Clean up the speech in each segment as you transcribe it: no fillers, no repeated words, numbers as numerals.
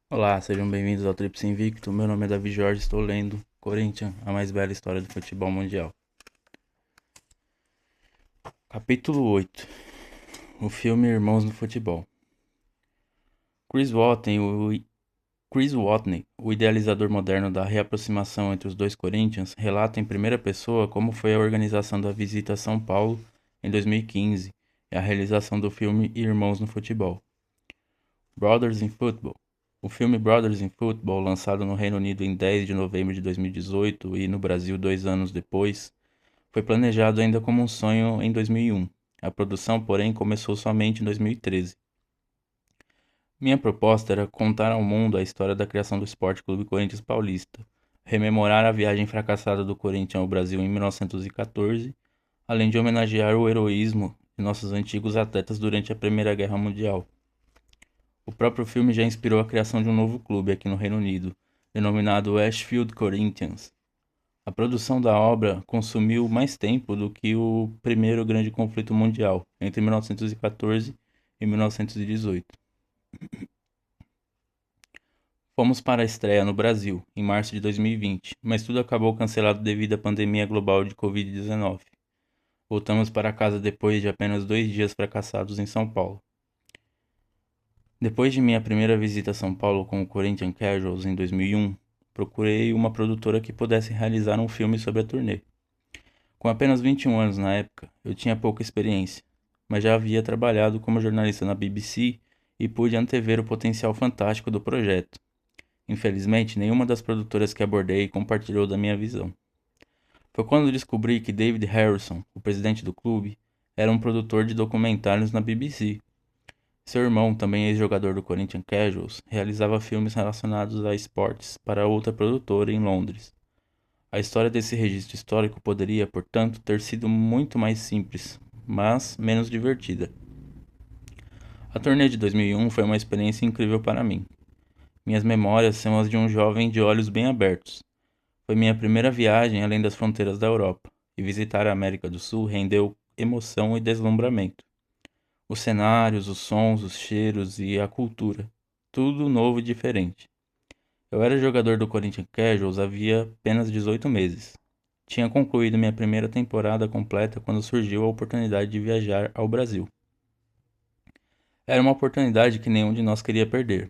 Olá, sejam bem-vindos ao Tríplice Invicto. Meu nome é Davi Jorge, estou lendo Corinthians, a mais bela história do futebol mundial. Capítulo 8. O filme Irmãos no Futebol. Chris Watney, o idealizador moderno da reaproximação entre os dois Corinthians, relata em primeira pessoa como foi a organização da visita a São Paulo em 2015 e a realização do filme Irmãos no Futebol. Brothers in Football. O filme Brothers in Football, lançado no Reino Unido em 10 de novembro de 2018 e no Brasil 2 anos depois, foi planejado ainda como um sonho em 2001. A produção, porém, começou somente em 2013. Minha proposta era contar ao mundo a história da criação do Esporte Clube Corinthians Paulista, rememorar a viagem fracassada do Corinthians ao Brasil em 1914, além de homenagear o heroísmo de nossos antigos atletas durante a Primeira Guerra Mundial. O próprio filme já inspirou a criação de um novo clube aqui no Reino Unido, denominado Ashfield Corinthians. A produção da obra consumiu mais tempo do que o primeiro grande conflito mundial, entre 1914 e 1918. Fomos para a estreia no Brasil, em março de 2020, mas tudo acabou cancelado devido à pandemia global de Covid-19. Voltamos para casa depois de apenas 2 dias fracassados em São Paulo. Depois de minha primeira visita a São Paulo com o Corinthians Casuals em 2001, procurei uma produtora que pudesse realizar um filme sobre a turnê. Com apenas 21 anos na época, eu tinha pouca experiência, mas já havia trabalhado como jornalista na BBC e pude antever o potencial fantástico do projeto. Infelizmente, nenhuma das produtoras que abordei compartilhou da minha visão. Foi quando descobri que David Harrison, o presidente do clube, era um produtor de documentários na BBC. Seu irmão, também ex-jogador do Corinthians Casuals, realizava filmes relacionados a esportes para outra produtora em Londres. A história desse registro histórico poderia, portanto, ter sido muito mais simples, mas menos divertida. A turnê de 2001 foi uma experiência incrível para mim. Minhas memórias são as de um jovem de olhos bem abertos. Foi minha primeira viagem além das fronteiras da Europa, e visitar a América do Sul rendeu emoção e deslumbramento. Os cenários, os sons, os cheiros e a cultura. Tudo novo e diferente. Eu era jogador do Corinthians Casuals havia apenas 18 meses. Tinha concluído minha primeira temporada completa quando surgiu a oportunidade de viajar ao Brasil. Era uma oportunidade que nenhum de nós queria perder.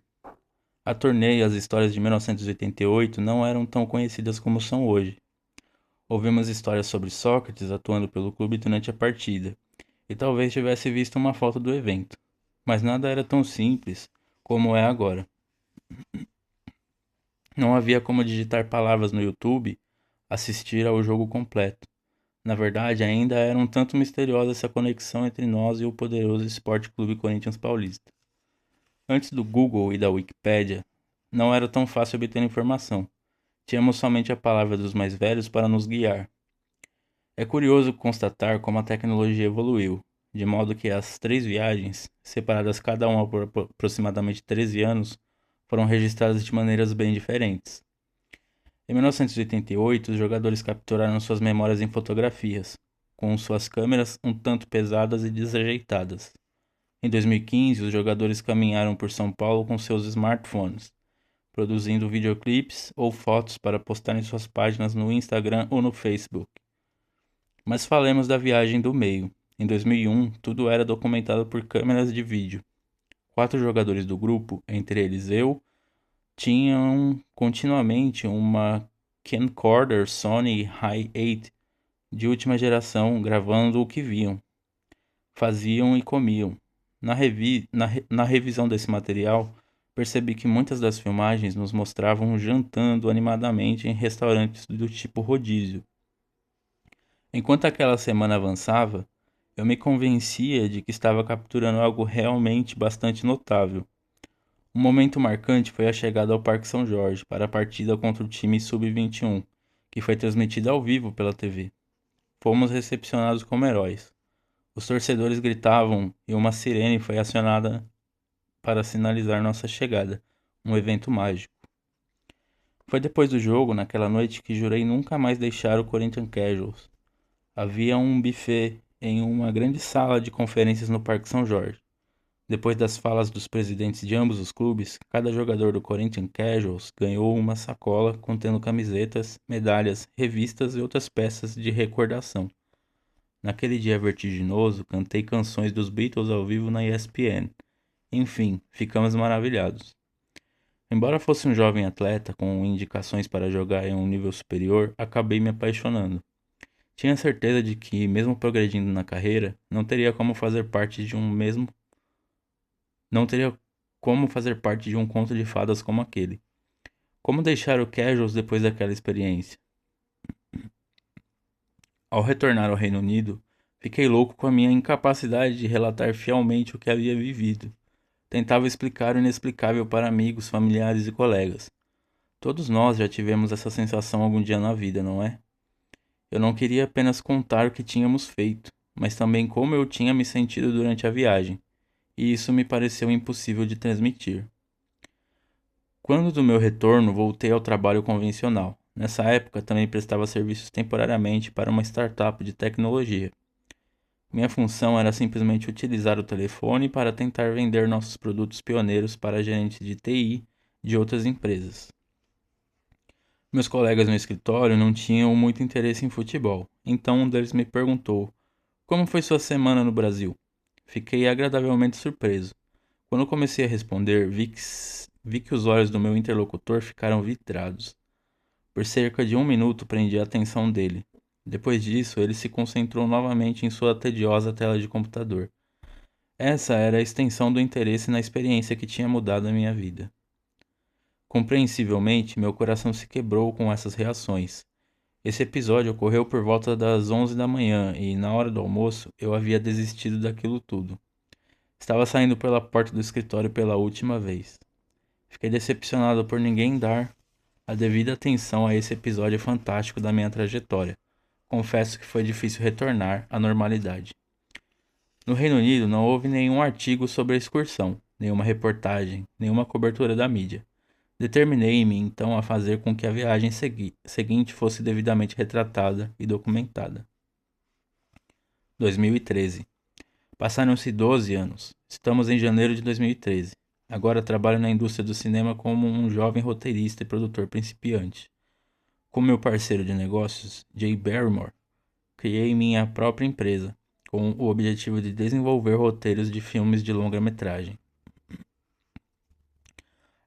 A turnê e as histórias de 1988 não eram tão conhecidas como são hoje. Ouvimos histórias sobre Sócrates atuando pelo clube durante a partida, e talvez tivesse visto uma foto do evento. Mas nada era tão simples como é agora. Não havia como digitar palavras no YouTube, assistir ao jogo completo. Na verdade, ainda era um tanto misteriosa essa conexão entre nós e o poderoso Esporte Clube Corinthians Paulista. Antes do Google e da Wikipédia, não era tão fácil obter informação. Tínhamos somente a palavra dos mais velhos para nos guiar. É curioso constatar como a tecnologia evoluiu, de modo que as 3 viagens, separadas cada uma por aproximadamente 13 anos, foram registradas de maneiras bem diferentes. Em 1988, os jogadores capturaram suas memórias em fotografias, com suas câmeras um tanto pesadas e desajeitadas. Em 2015, os jogadores caminharam por São Paulo com seus smartphones, produzindo videoclipes ou fotos para postar em suas páginas no Instagram ou no Facebook. Mas falemos da viagem do meio. Em 2001, tudo era documentado por câmeras de vídeo. 4 jogadores do grupo, entre eles eu, tinham continuamente uma camcorder Sony Hi8 de última geração gravando o que viam, faziam e comiam. Na revisão desse material, percebi que muitas das filmagens nos mostravam jantando animadamente em restaurantes do tipo rodízio. Enquanto aquela semana avançava, eu me convencia de que estava capturando algo realmente bastante notável. Um momento marcante foi a chegada ao Parque São Jorge para a partida contra o time Sub-21, que foi transmitida ao vivo pela TV. Fomos recepcionados como heróis. Os torcedores gritavam e uma sirene foi acionada para sinalizar nossa chegada, um evento mágico. Foi depois do jogo, naquela noite, que jurei nunca mais deixar o Corinthians Casuals. Havia um buffet em uma grande sala de conferências no Parque São Jorge. Depois das falas dos presidentes de ambos os clubes, cada jogador do Corinthians Casuals ganhou uma sacola contendo camisetas, medalhas, revistas e outras peças de recordação. Naquele dia vertiginoso, cantei canções dos Beatles ao vivo na ESPN. Enfim, ficamos maravilhados. Embora fosse um jovem atleta com indicações para jogar em um nível superior, acabei me apaixonando. Tinha certeza de que, mesmo progredindo na carreira, não teria como fazer parte de um conto de fadas como aquele. Como deixar o Casuals depois daquela experiência? Ao retornar ao Reino Unido, fiquei louco com a minha incapacidade de relatar fielmente o que havia vivido. Tentava explicar o inexplicável para amigos, familiares e colegas. Todos nós já tivemos essa sensação algum dia na vida, não é? Eu não queria apenas contar o que tínhamos feito, mas também como eu tinha me sentido durante a viagem, e isso me pareceu impossível de transmitir. Quando do meu retorno, voltei ao trabalho convencional. Nessa época, também prestava serviços temporariamente para uma startup de tecnologia. Minha função era simplesmente utilizar o telefone para tentar vender nossos produtos pioneiros para gerentes de TI de outras empresas. Meus colegas no escritório não tinham muito interesse em futebol, então um deles me perguntou: Como foi sua semana no Brasil? Fiquei agradavelmente surpreso. Quando comecei a responder, vi que os olhos do meu interlocutor ficaram vidrados. Por cerca de 1 minuto prendi a atenção dele. Depois disso, ele se concentrou novamente em sua tediosa tela de computador. Essa era a extensão do interesse na experiência que tinha mudado a minha vida. Compreensivelmente, meu coração se quebrou com essas reações. Esse episódio ocorreu por volta das 11 da manhã e, na hora do almoço, eu havia desistido daquilo tudo. Estava saindo pela porta do escritório pela última vez. Fiquei decepcionado por ninguém dar a devida atenção a esse episódio fantástico da minha trajetória. Confesso que foi difícil retornar à normalidade. No Reino Unido não houve nenhum artigo sobre a excursão, nenhuma reportagem, nenhuma cobertura da mídia. Determinei-me então a fazer com que a viagem seguinte fosse devidamente retratada e documentada. 2013. Passaram-se 12 anos. Estamos em janeiro de 2013. Agora trabalho na indústria do cinema como um jovem roteirista e produtor principiante. Com meu parceiro de negócios, Jay Barrymore, criei minha própria empresa, com o objetivo de desenvolver roteiros de filmes de longa-metragem.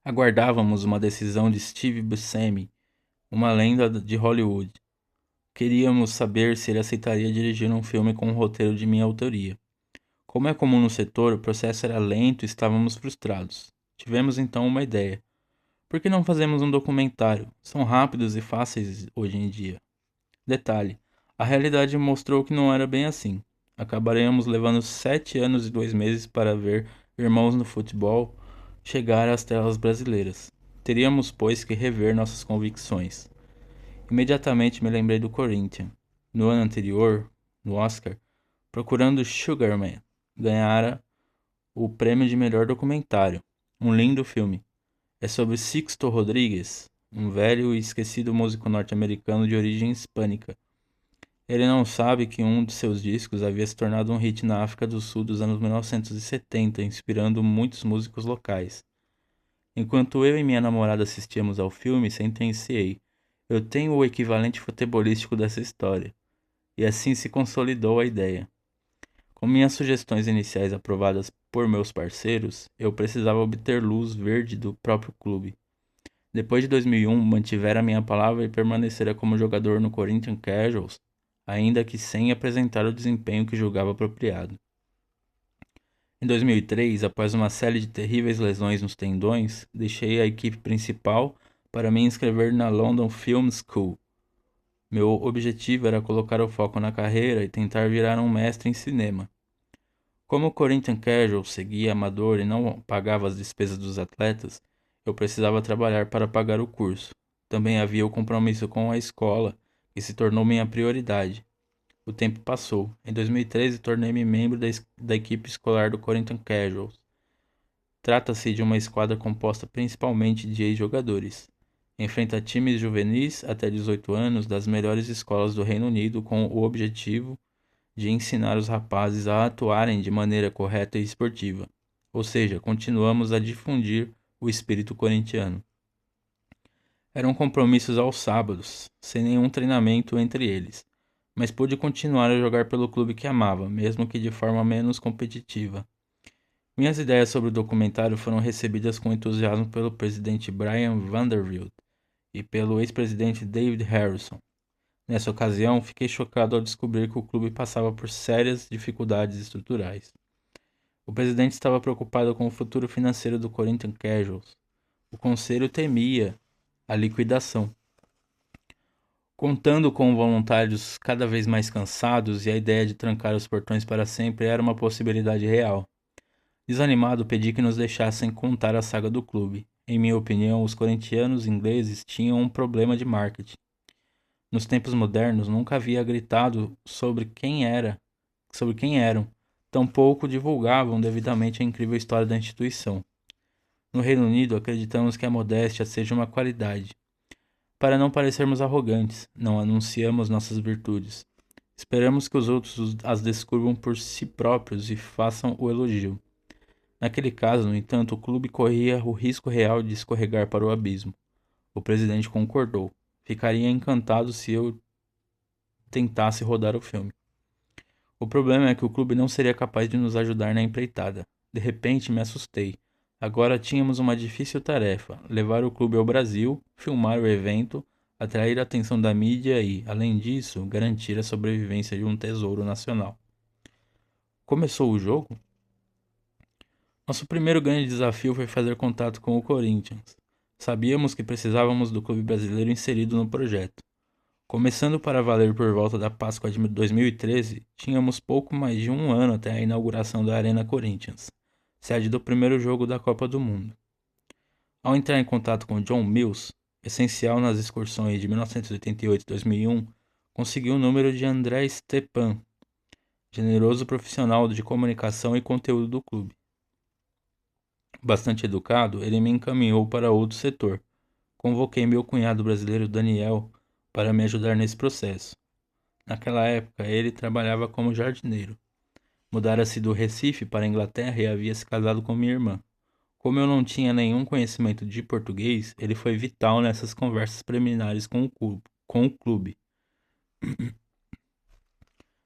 Aguardávamos uma decisão de Steve Buscemi, uma lenda de Hollywood. Queríamos saber se ele aceitaria dirigir um filme com um roteiro de minha autoria. Como é comum no setor, o processo era lento e estávamos frustrados. Tivemos então uma ideia. Por que não fazemos um documentário? São rápidos e fáceis hoje em dia. Detalhe: a realidade mostrou que não era bem assim. Acabaremos levando 7 anos e 2 meses para ver Irmãos no Futebol chegar às telas brasileiras. Teríamos, pois, que rever nossas convicções. Imediatamente me lembrei do Corinthians. No ano anterior, no Oscar, Procurando Sugarman, ganhara o prêmio de melhor documentário. Um lindo filme. É sobre Sixto Rodrigues, um velho e esquecido músico norte-americano de origem hispânica. Ele não sabe que um de seus discos havia se tornado um hit na África do Sul dos anos 1970, inspirando muitos músicos locais. Enquanto eu e minha namorada assistíamos ao filme, sentenciei: Eu tenho o equivalente futebolístico dessa história. E assim se consolidou a ideia. Com minhas sugestões iniciais aprovadas por meus parceiros, eu precisava obter luz verde do próprio clube. Depois de 2001, mantivera minha palavra e permanecera como jogador no Corinthians Casuals, ainda que sem apresentar o desempenho que julgava apropriado. Em 2003, após uma série de terríveis lesões nos tendões, deixei a equipe principal para me inscrever na London Film School. Meu objetivo era colocar o foco na carreira e tentar virar um mestre em cinema. Como o Corinthians Casual seguia amador e não pagava as despesas dos atletas, eu precisava trabalhar para pagar o curso. Também havia o compromisso com a escola, que se tornou minha prioridade. O tempo passou. Em 2013, tornei-me membro da equipe escolar do Corinthians Casuals. Trata-se de uma esquadra composta principalmente de ex-jogadores. Enfrenta times juvenis até 18 anos das melhores escolas do Reino Unido com o objetivo de ensinar os rapazes a atuarem de maneira correta e esportiva. ou seja, continuamos a difundir o espírito corintiano. Eram compromissos aos sábados, sem nenhum treinamento entre eles, mas pude continuar a jogar pelo clube que amava, mesmo que de forma menos competitiva. Minhas ideias sobre o documentário foram recebidas com entusiasmo pelo presidente Brian Vanderbilt e pelo ex-presidente David Harrison. Nessa ocasião, fiquei chocado ao descobrir que o clube passava por sérias dificuldades estruturais. O presidente estava preocupado com o futuro financeiro do Corinthians Casuals. O conselho temia a liquidação. Contando com voluntários cada vez mais cansados e a ideia de trancar os portões para sempre era uma possibilidade real. Desanimado, pedi que nos deixassem contar a saga do clube. Em minha opinião, os corintianos ingleses tinham um problema de marketing. Nos tempos modernos, nunca havia gritado sobre quem eram, tampouco divulgavam devidamente a incrível história da instituição. No Reino Unido, acreditamos que a modéstia seja uma qualidade. Para não parecermos arrogantes, não anunciamos nossas virtudes. Esperamos que os outros as descubram por si próprios e façam o elogio. Naquele caso, no entanto, o clube corria o risco real de escorregar para o abismo. O presidente concordou. Ficaria encantado se eu tentasse rodar o filme. O problema é que o clube não seria capaz de nos ajudar na empreitada. De repente, me assustei. Agora tínhamos uma difícil tarefa: levar o clube ao Brasil, filmar o evento, atrair a atenção da mídia e, além disso, garantir a sobrevivência de um tesouro nacional. Começou o jogo? Nosso primeiro grande desafio foi fazer contato com o Corinthians. Sabíamos que precisávamos do clube brasileiro inserido no projeto. Começando para valer por volta da Páscoa de 2013, tínhamos pouco mais de um ano até a inauguração da Arena Corinthians, sede do primeiro jogo da Copa do Mundo. Ao entrar em contato com John Mills, essencial nas excursões de 1988 e 2001, consegui o número de André Stepan, generoso profissional de comunicação e conteúdo do clube. Bastante educado, ele me encaminhou para outro setor. Convoquei meu cunhado brasileiro Daniel para me ajudar nesse processo. Naquela época, ele trabalhava como jardineiro. Mudara-se do Recife para a Inglaterra e havia se casado com minha irmã. Como eu não tinha nenhum conhecimento de português, ele foi vital nessas conversas preliminares com o clube.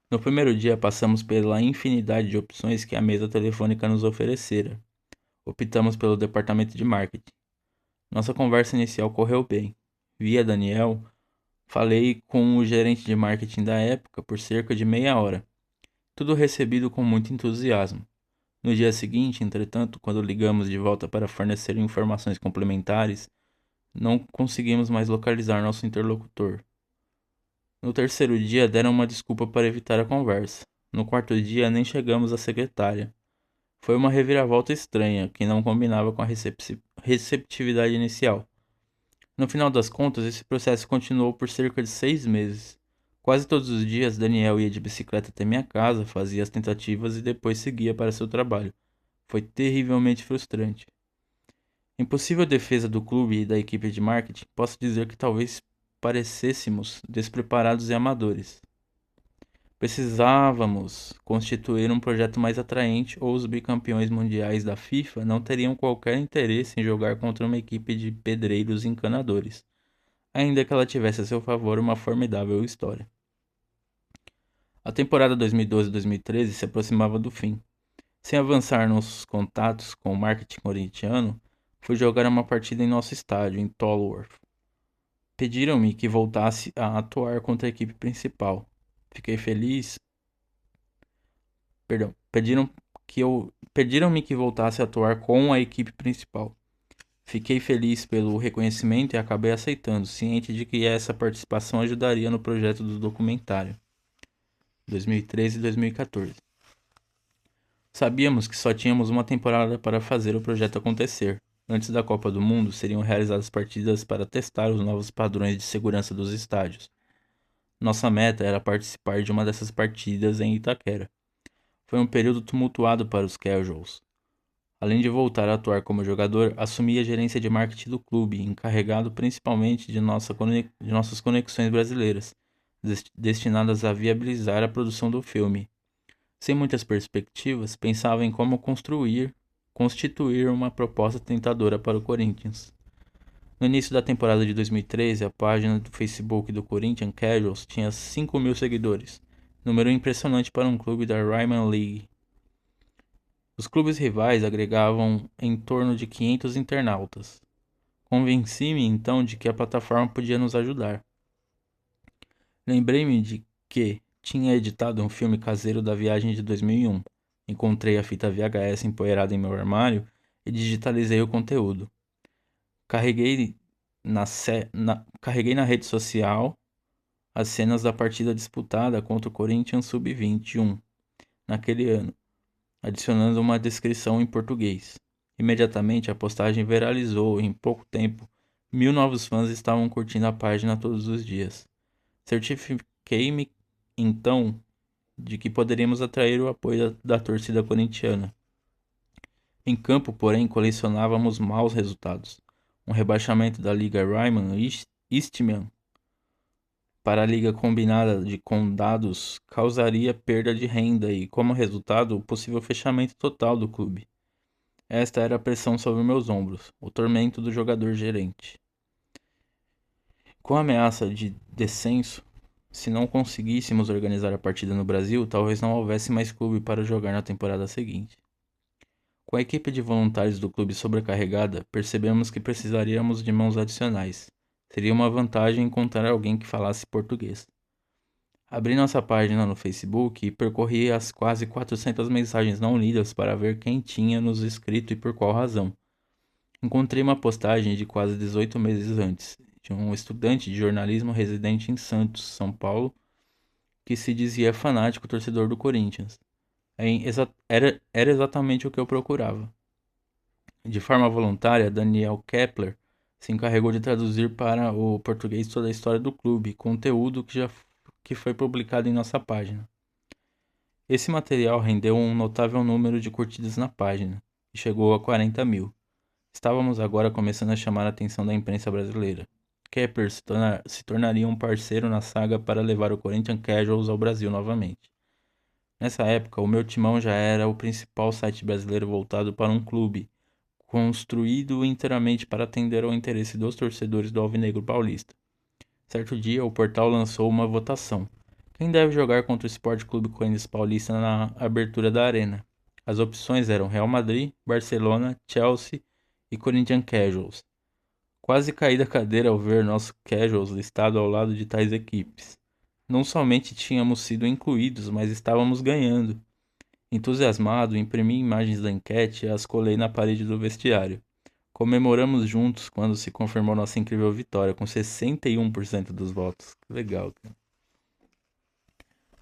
No primeiro dia, passamos pela infinidade de opções que a mesa telefônica nos oferecera. Optamos pelo departamento de marketing. Nossa conversa inicial correu bem. Via Daniel, falei com o gerente de marketing da época por cerca de meia hora. Tudo recebido com muito entusiasmo. No dia seguinte, entretanto, quando ligamos de volta para fornecer informações complementares, não conseguimos mais localizar nosso interlocutor. No terceiro dia, deram uma desculpa para evitar a conversa. No quarto dia, nem chegamos à secretária. Foi uma reviravolta estranha, que não combinava com a receptividade inicial. No final das contas, esse processo continuou por cerca de 6 meses. Quase todos os dias, Daniel ia de bicicleta até minha casa, fazia as tentativas e depois seguia para seu trabalho. Foi terrivelmente frustrante. Em possível defesa do clube e da equipe de marketing, posso dizer que talvez parecêssemos despreparados e amadores. Precisávamos constituir um projeto mais atraente ou os bicampeões mundiais da FIFA não teriam qualquer interesse em jogar contra uma equipe de pedreiros encanadores, ainda que ela tivesse a seu favor uma formidável história. A temporada 2012-2013 se aproximava do fim. Sem avançar nos contatos com o marketing corintiano, fui jogar uma partida em nosso estádio, em Tolworth. Pediram-me que voltasse a atuar contra a equipe principal. Fiquei feliz. Pediram-me que voltasse a atuar com a equipe principal. Fiquei feliz pelo reconhecimento e acabei aceitando, ciente de que essa participação ajudaria no projeto do documentário. 2013 e 2014. Sabíamos que só tínhamos uma temporada para fazer o projeto acontecer. Antes da Copa do Mundo, seriam realizadas partidas para testar os novos padrões de segurança dos estádios. Nossa meta era participar de uma dessas partidas em Itaquera. Foi um período tumultuado para os Casuals. Além de voltar a atuar como jogador, assumi a gerência de marketing do clube, encarregado principalmente de nossas conexões brasileiras, destinadas a viabilizar a produção do filme. Sem muitas perspectivas, pensava em como construir constituir uma proposta tentadora para o Corinthians. No início da temporada de 2013, a página do Facebook do Corinthians Casuals tinha 5.000 seguidores, número impressionante para um clube da Ryman League. Os clubes rivais agregavam em torno de 500 internautas. Convenci-me então de que a plataforma podia nos ajudar. Lembrei-me de que tinha editado um filme caseiro da viagem de 2001. Encontrei a fita VHS empoeirada em meu armário e digitalizei o conteúdo. Carreguei na rede social as cenas da partida disputada contra o Corinthians Sub-21 naquele ano, adicionando uma descrição em português. Imediatamente a postagem viralizou e em pouco tempo 1.000 novos fãs estavam curtindo a página todos os dias. Certifiquei-me então de que poderíamos atrair o apoio da torcida corintiana. Em campo, porém, colecionávamos maus resultados. Um rebaixamento da Liga Ryman Eastman para a Liga Combinada de Condados causaria perda de renda e, como resultado, o possível fechamento total do clube. Esta era a pressão sobre meus ombros, o tormento do jogador gerente. Com a ameaça de descenso, se não conseguíssemos organizar a partida no Brasil, talvez não houvesse mais clube para jogar na temporada seguinte. Com a equipe de voluntários do clube sobrecarregada, percebemos que precisaríamos de mãos adicionais. Seria uma vantagem encontrar alguém que falasse português. Abri nossa página no Facebook e percorri as quase 400 mensagens não lidas para ver quem tinha nos escrito e por qual razão. Encontrei uma postagem de quase 18 meses antes, de um estudante de jornalismo residente em Santos, São Paulo, que se dizia fanático torcedor do Corinthians. Era exatamente o que eu procurava. De forma voluntária, Daniel Kepler se encarregou de traduzir para o português toda a história do clube, conteúdo que foi publicado em nossa página. Esse material rendeu um notável número de curtidas na página, e chegou a 40.000. Estávamos agora começando a chamar a atenção da imprensa brasileira. Kepler se tornaria um parceiro na saga para levar o Corinthians Casuals ao Brasil novamente. Nessa época, o Meu Timão já era o principal site brasileiro voltado para um clube, construído inteiramente para atender ao interesse dos torcedores do Alvinegro Paulista. Certo dia, o portal lançou uma votação. Quem deve jogar contra o Sport Clube Corinthians Paulista na abertura da arena? As opções eram Real Madrid, Barcelona, Chelsea e Corinthians Casuals. Quase caí da cadeira ao ver nosso Casuals listado ao lado de tais equipes. Não somente tínhamos sido incluídos, mas estávamos ganhando. Entusiasmado, imprimi imagens da enquete e as colei na parede do vestiário. Comemoramos juntos quando se confirmou nossa incrível vitória, com 61% dos votos. Que legal, cara.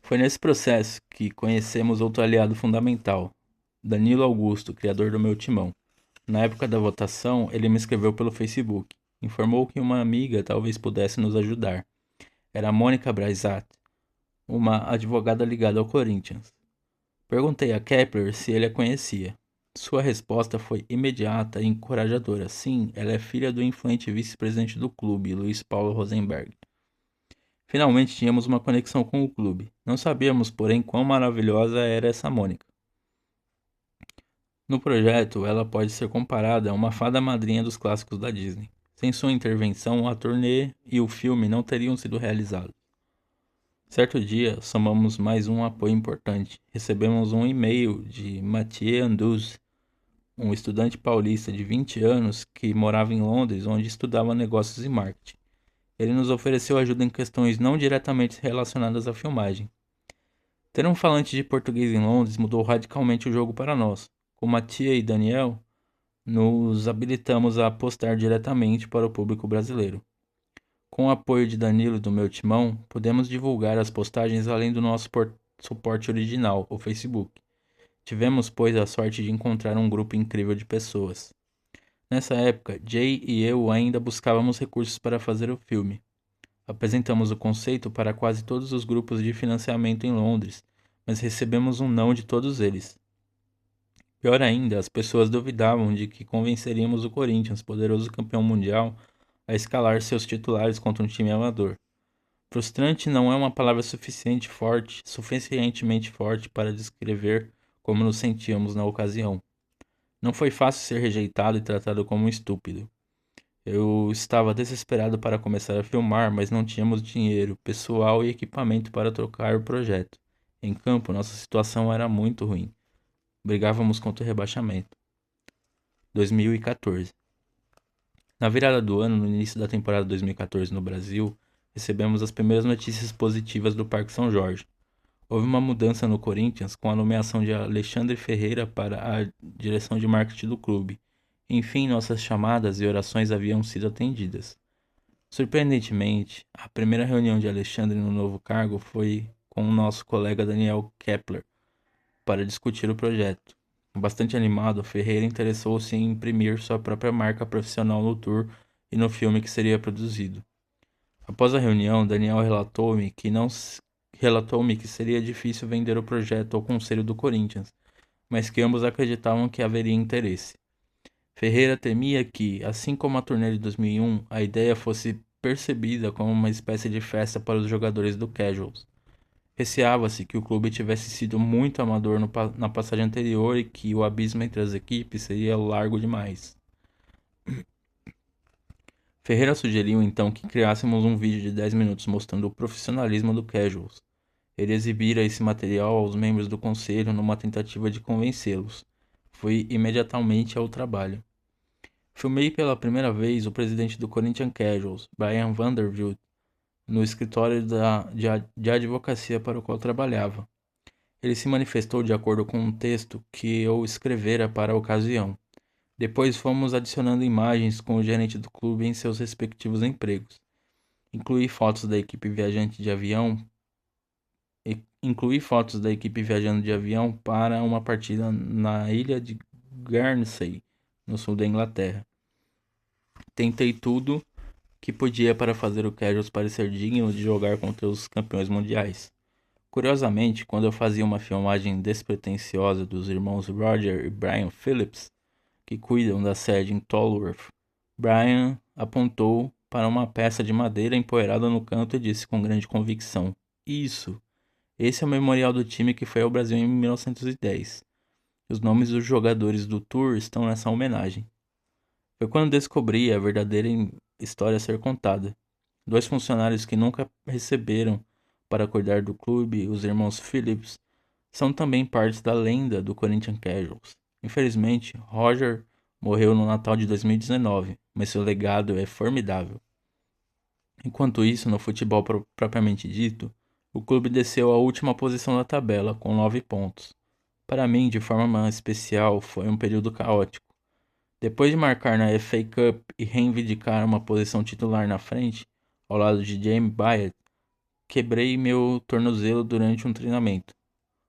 Foi nesse processo que conhecemos outro aliado fundamental, Danilo Augusto, criador do Meu Timão. Na época da votação, ele me escreveu pelo Facebook. Informou que uma amiga talvez pudesse nos ajudar. Era Mônica Braizat, uma advogada ligada ao Corinthians. Perguntei a Kepler se ele a conhecia. Sua resposta foi imediata e encorajadora. Sim, ela é filha do influente vice-presidente do clube, Luiz Paulo Rosenberg. Finalmente tínhamos uma conexão com o clube. Não sabíamos, porém, quão maravilhosa era essa Mônica. No projeto, ela pode ser comparada a uma fada madrinha dos clássicos da Disney. Sem sua intervenção, a turnê e o filme não teriam sido realizados. Certo dia, somamos mais um apoio importante. Recebemos um e-mail de Mathieu Anduz, um estudante paulista de 20 anos que morava em Londres, onde estudava negócios e marketing. Ele nos ofereceu ajuda em questões não diretamente relacionadas à filmagem. Ter um falante de português em Londres mudou radicalmente o jogo para nós. Com Mathieu e Daniel, nos habilitamos a postar diretamente para o público brasileiro. Com o apoio de Danilo e do Meu Timão, podemos divulgar as postagens além do nosso suporte original, o Facebook. Tivemos, pois, a sorte de encontrar um grupo incrível de pessoas. Nessa época, Jay e eu ainda buscávamos recursos para fazer o filme. Apresentamos o conceito para quase todos os grupos de financiamento em Londres, mas recebemos um não de todos eles. Pior ainda, as pessoas duvidavam de que convenceríamos o Corinthians, poderoso campeão mundial, a escalar seus titulares contra um time amador. Frustrante não é uma palavra suficientemente forte para descrever como nos sentíamos na ocasião. Não foi fácil ser rejeitado e tratado como um estúpido. Eu estava desesperado para começar a filmar, mas não tínhamos dinheiro, pessoal e equipamento para trocar o projeto. Em campo, nossa situação era muito ruim. Brigávamos contra o rebaixamento. 2014. Na virada do ano, no início da temporada 2014 no Brasil, recebemos as primeiras notícias positivas do Parque São Jorge. Houve uma mudança no Corinthians com a nomeação de Alexandre Ferreira para a direção de marketing do clube. Enfim, nossas chamadas e orações haviam sido atendidas. Surpreendentemente, a primeira reunião de Alexandre no novo cargo foi com o nosso colega Daniel Kepler para discutir o projeto. Bastante animado, Ferreira interessou-se em imprimir sua própria marca profissional no tour e no filme que seria produzido. Após a reunião, Daniel relatou-me que seria difícil vender o projeto ao conselho do Corinthians, mas que ambos acreditavam que haveria interesse. Ferreira temia que, assim como a turnê de 2001, a ideia fosse percebida como uma espécie de festa para os jogadores do Casuals. Receava-se que o clube tivesse sido muito amador na passagem anterior e que o abismo entre as equipes seria largo demais. Ferreira sugeriu então que criássemos um vídeo de 10 minutos mostrando o profissionalismo do Casuals. Ele exibira esse material aos membros do conselho numa tentativa de convencê-los. Fui imediatamente ao trabalho. Filmei pela primeira vez o presidente do Corinthians Casuals, Brian Vanderbilt, no escritório de advocacia para o qual trabalhava. Ele se manifestou de acordo com um texto que eu escrevera para a ocasião. Depois fomos adicionando imagens com o gerente do clube em seus respectivos empregos. Incluí fotos da equipe viajante de avião Incluí fotos da equipe viajando de avião para uma partida na ilha de Guernsey, no sul da Inglaterra. Tentei tudo que podia para fazer o Casuals parecer digno de jogar contra os campeões mundiais. Curiosamente, quando eu fazia uma filmagem despretensiosa dos irmãos Roger e Brian Phillips, que cuidam da sede em Tolworth, Brian apontou para uma peça de madeira empoeirada no canto e disse com grande convicção: Isso! Esse é o memorial do time que foi ao Brasil em 1910. Os nomes dos jogadores do Tour estão nessa homenagem. Foi quando descobri a verdadeira história a ser contada. Dois funcionários que nunca receberam para cuidar do clube, os irmãos Phillips, são também parte da lenda do Corinthians Casuals. Infelizmente, Roger morreu no Natal de 2019, mas seu legado é formidável. Enquanto isso, no futebol propriamente dito, o clube desceu à última posição da tabela, com 9 pontos. Para mim, de forma especial, foi um período caótico. Depois de marcar na FA Cup e reivindicar uma posição titular na frente, ao lado de Jamie Byard, quebrei meu tornozelo durante um treinamento,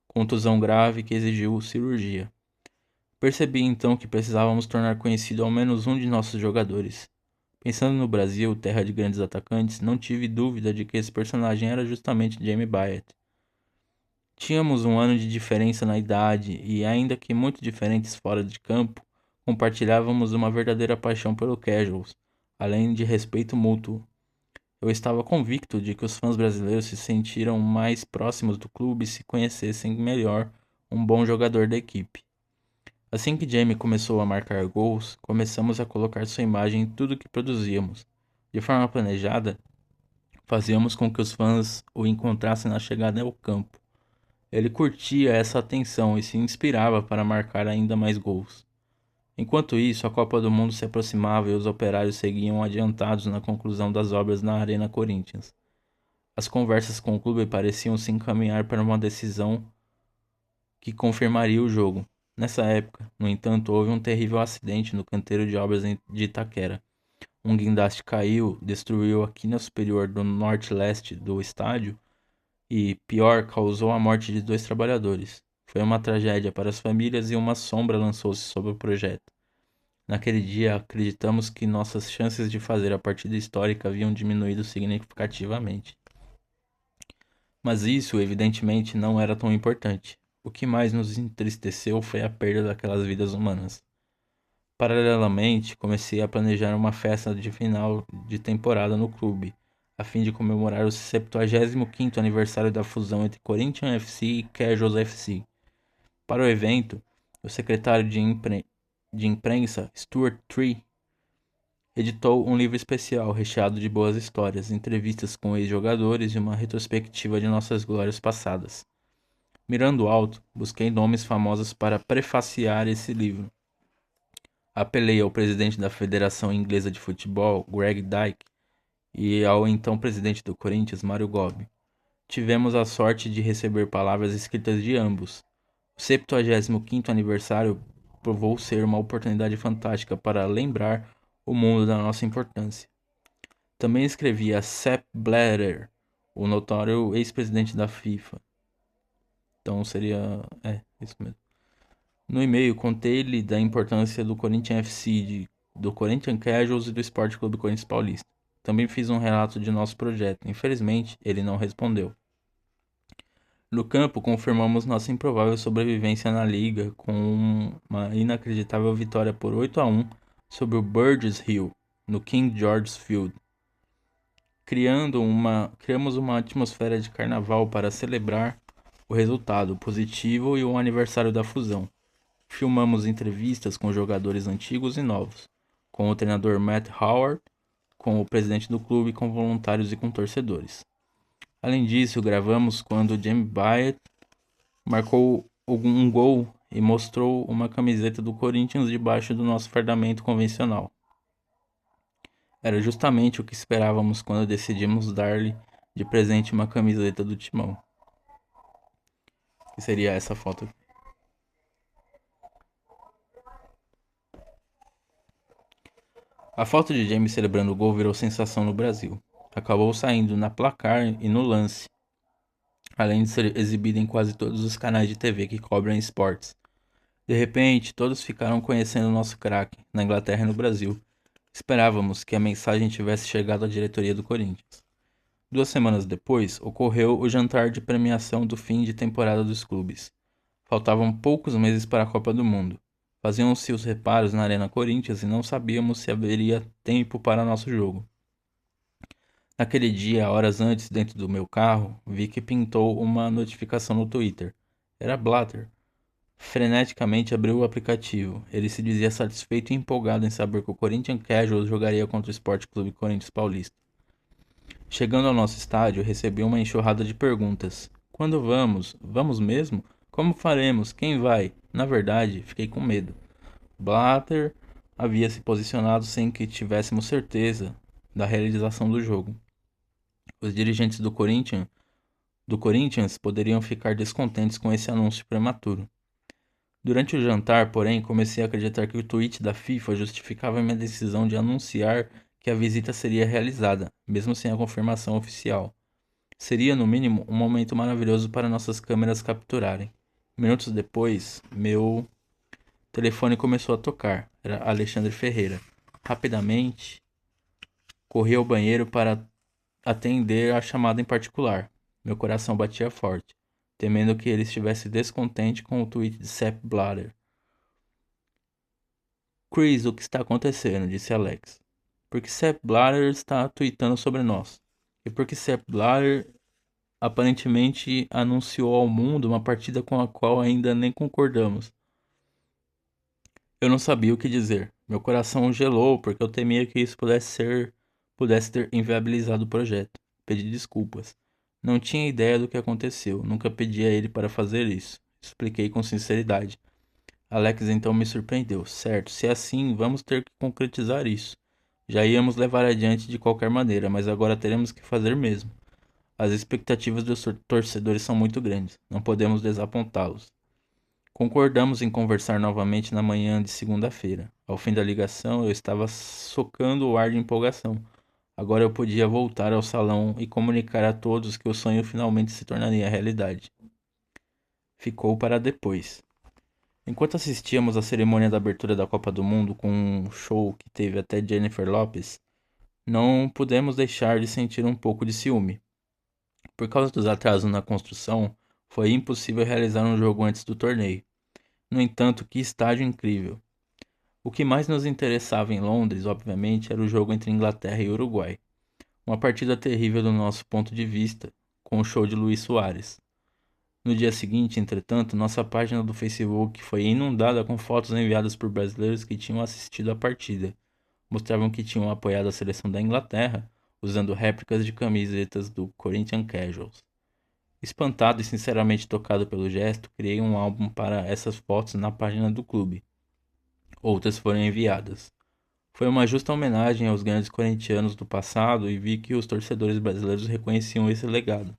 contusão grave que exigiu cirurgia. Percebi então que precisávamos tornar conhecido ao menos um de nossos jogadores. Pensando no Brasil, terra de grandes atacantes, não tive dúvida de que esse personagem era justamente Jamie Byard. Tínhamos um ano de diferença na idade e, ainda que muito diferentes fora de campo, compartilhávamos uma verdadeira paixão pelo Casuals, além de respeito mútuo. Eu estava convicto de que os fãs brasileiros se sentiram mais próximos do clube se conhecessem melhor um bom jogador da equipe. Assim que Jamie começou a marcar gols, começamos a colocar sua imagem em tudo que produzíamos. De forma planejada, fazíamos com que os fãs o encontrassem na chegada ao campo. Ele curtia essa atenção e se inspirava para marcar ainda mais gols. Enquanto isso, a Copa do Mundo se aproximava e os operários seguiam adiantados na conclusão das obras na Arena Corinthians. As conversas com o clube pareciam se encaminhar para uma decisão que confirmaria o jogo. Nessa época, no entanto, houve um terrível acidente no canteiro de obras de Itaquera. Um guindaste caiu, destruiu a quina superior do norte-leste do estádio e, pior, causou a morte de 2 trabalhadores. Foi uma tragédia para as famílias e uma sombra lançou-se sobre o projeto. Naquele dia, acreditamos que nossas chances de fazer a partida histórica haviam diminuído significativamente. Mas isso, evidentemente, não era tão importante. O que mais nos entristeceu foi a perda daquelas vidas humanas. Paralelamente, comecei a planejar uma festa de final de temporada no clube, a fim de comemorar o 75º aniversário da fusão entre Corinthians FC e Casuals FC. Para o evento, o secretário de de imprensa, Stuart Tree, editou um livro especial recheado de boas histórias, entrevistas com ex-jogadores e uma retrospectiva de nossas glórias passadas. Mirando alto, busquei nomes famosos para prefaciar esse livro. Apelei ao presidente da Federação Inglesa de Futebol, Greg Dyke, e ao então presidente do Corinthians, Mário Gobi. Tivemos a sorte de receber palavras escritas de ambos. O 75º aniversário provou ser uma oportunidade fantástica para lembrar o mundo da nossa importância. Também escrevi a Sepp Blatter, o notório ex-presidente da FIFA. Então seria... isso mesmo. No e-mail, contei-lhe da importância do Corinthians FC, do Corinthians Casuals e do Sport Clube Corinthians Paulista. Também fiz um relato de nosso projeto. Infelizmente, ele não respondeu. No campo, confirmamos nossa improvável sobrevivência na liga com uma inacreditável vitória por 8-1 sobre o Burgess Hill, no King George's Field. Criamos uma atmosfera de carnaval para celebrar o resultado positivo e o aniversário da fusão. Filmamos entrevistas com jogadores antigos e novos, com o treinador Matt Howard, com o presidente do clube, com voluntários e com torcedores. Além disso, gravamos quando Jamie Byett marcou um gol e mostrou uma camiseta do Corinthians debaixo do nosso fardamento convencional. Era justamente o que esperávamos quando decidimos dar-lhe de presente uma camiseta do Timão. Que seria essa foto aqui. A foto de James celebrando o gol virou sensação no Brasil. Acabou saindo na Placar e no Lance, além de ser exibida em quase todos os canais de TV que cobrem esportes. De repente, todos ficaram conhecendo o nosso craque, na Inglaterra e no Brasil. Esperávamos que a mensagem tivesse chegado à diretoria do Corinthians. 2 semanas depois, ocorreu o jantar de premiação do fim de temporada dos clubes. Faltavam poucos meses para a Copa do Mundo. Faziam-se os reparos na Arena Corinthians e não sabíamos se haveria tempo para nosso jogo. Naquele dia, horas antes, dentro do meu carro, vi que pintou uma notificação no Twitter. Era Blatter. Freneticamente abriu o aplicativo. Ele se dizia satisfeito e empolgado em saber que o Corinthians Casuals jogaria contra o Sport Clube Corinthians Paulista. Chegando ao nosso estádio, recebi uma enxurrada de perguntas. Quando vamos? Vamos mesmo? Como faremos? Quem vai? Na verdade, fiquei com medo. Blatter havia se posicionado sem que tivéssemos certeza da realização do jogo. Os dirigentes do Corinthians poderiam ficar descontentes com esse anúncio prematuro. Durante o jantar, porém, comecei a acreditar que o tweet da FIFA justificava minha decisão de anunciar que a visita seria realizada, mesmo sem a confirmação oficial. Seria, no mínimo, um momento maravilhoso para nossas câmeras capturarem. Minutos depois, meu telefone começou a tocar. Era Alexandre Ferreira. Rapidamente, corri ao banheiro para atender a chamada em particular. Meu coração batia forte, temendo que ele estivesse descontente com o tweet de Sepp Blatter. Chris, o que está acontecendo? Disse Alex. Porque Sepp Blatter está tweetando sobre nós. E porque Sepp Blatter aparentemente anunciou ao mundo uma partida com a qual ainda nem concordamos. Eu não sabia o que dizer. Meu coração gelou porque eu temia que isso pudesse ter inviabilizado o projeto. Pedi desculpas. Não tinha ideia do que aconteceu. Nunca pedi a ele para fazer isso. Expliquei com sinceridade. Alex então me surpreendeu. Certo, se é assim, vamos ter que concretizar isso. Já íamos levar adiante de qualquer maneira, mas agora teremos que fazer mesmo. As expectativas dos torcedores são muito grandes. Não podemos desapontá-los. Concordamos em conversar novamente na manhã de segunda-feira. Ao fim da ligação, eu estava socando o ar de empolgação. Agora eu podia voltar ao salão e comunicar a todos que o sonho finalmente se tornaria realidade. Ficou para depois. Enquanto assistíamos à cerimônia da abertura da Copa do Mundo com um show que teve até Jennifer Lopez, não pudemos deixar de sentir um pouco de ciúme. Por causa dos atrasos na construção, foi impossível realizar um jogo antes do torneio. No entanto, que estádio incrível! O que mais nos interessava em Londres, obviamente, era o jogo entre Inglaterra e Uruguai. Uma partida terrível do nosso ponto de vista, com o show de Luís Soares. No dia seguinte, entretanto, nossa página do Facebook foi inundada com fotos enviadas por brasileiros que tinham assistido à partida. Mostravam que tinham apoiado a seleção da Inglaterra usando réplicas de camisetas do Corinthians Casuals. Espantado e sinceramente tocado pelo gesto, criei um álbum para essas fotos na página do clube. Outras foram enviadas. Foi uma justa homenagem aos grandes corintianos do passado e vi que os torcedores brasileiros reconheciam esse legado.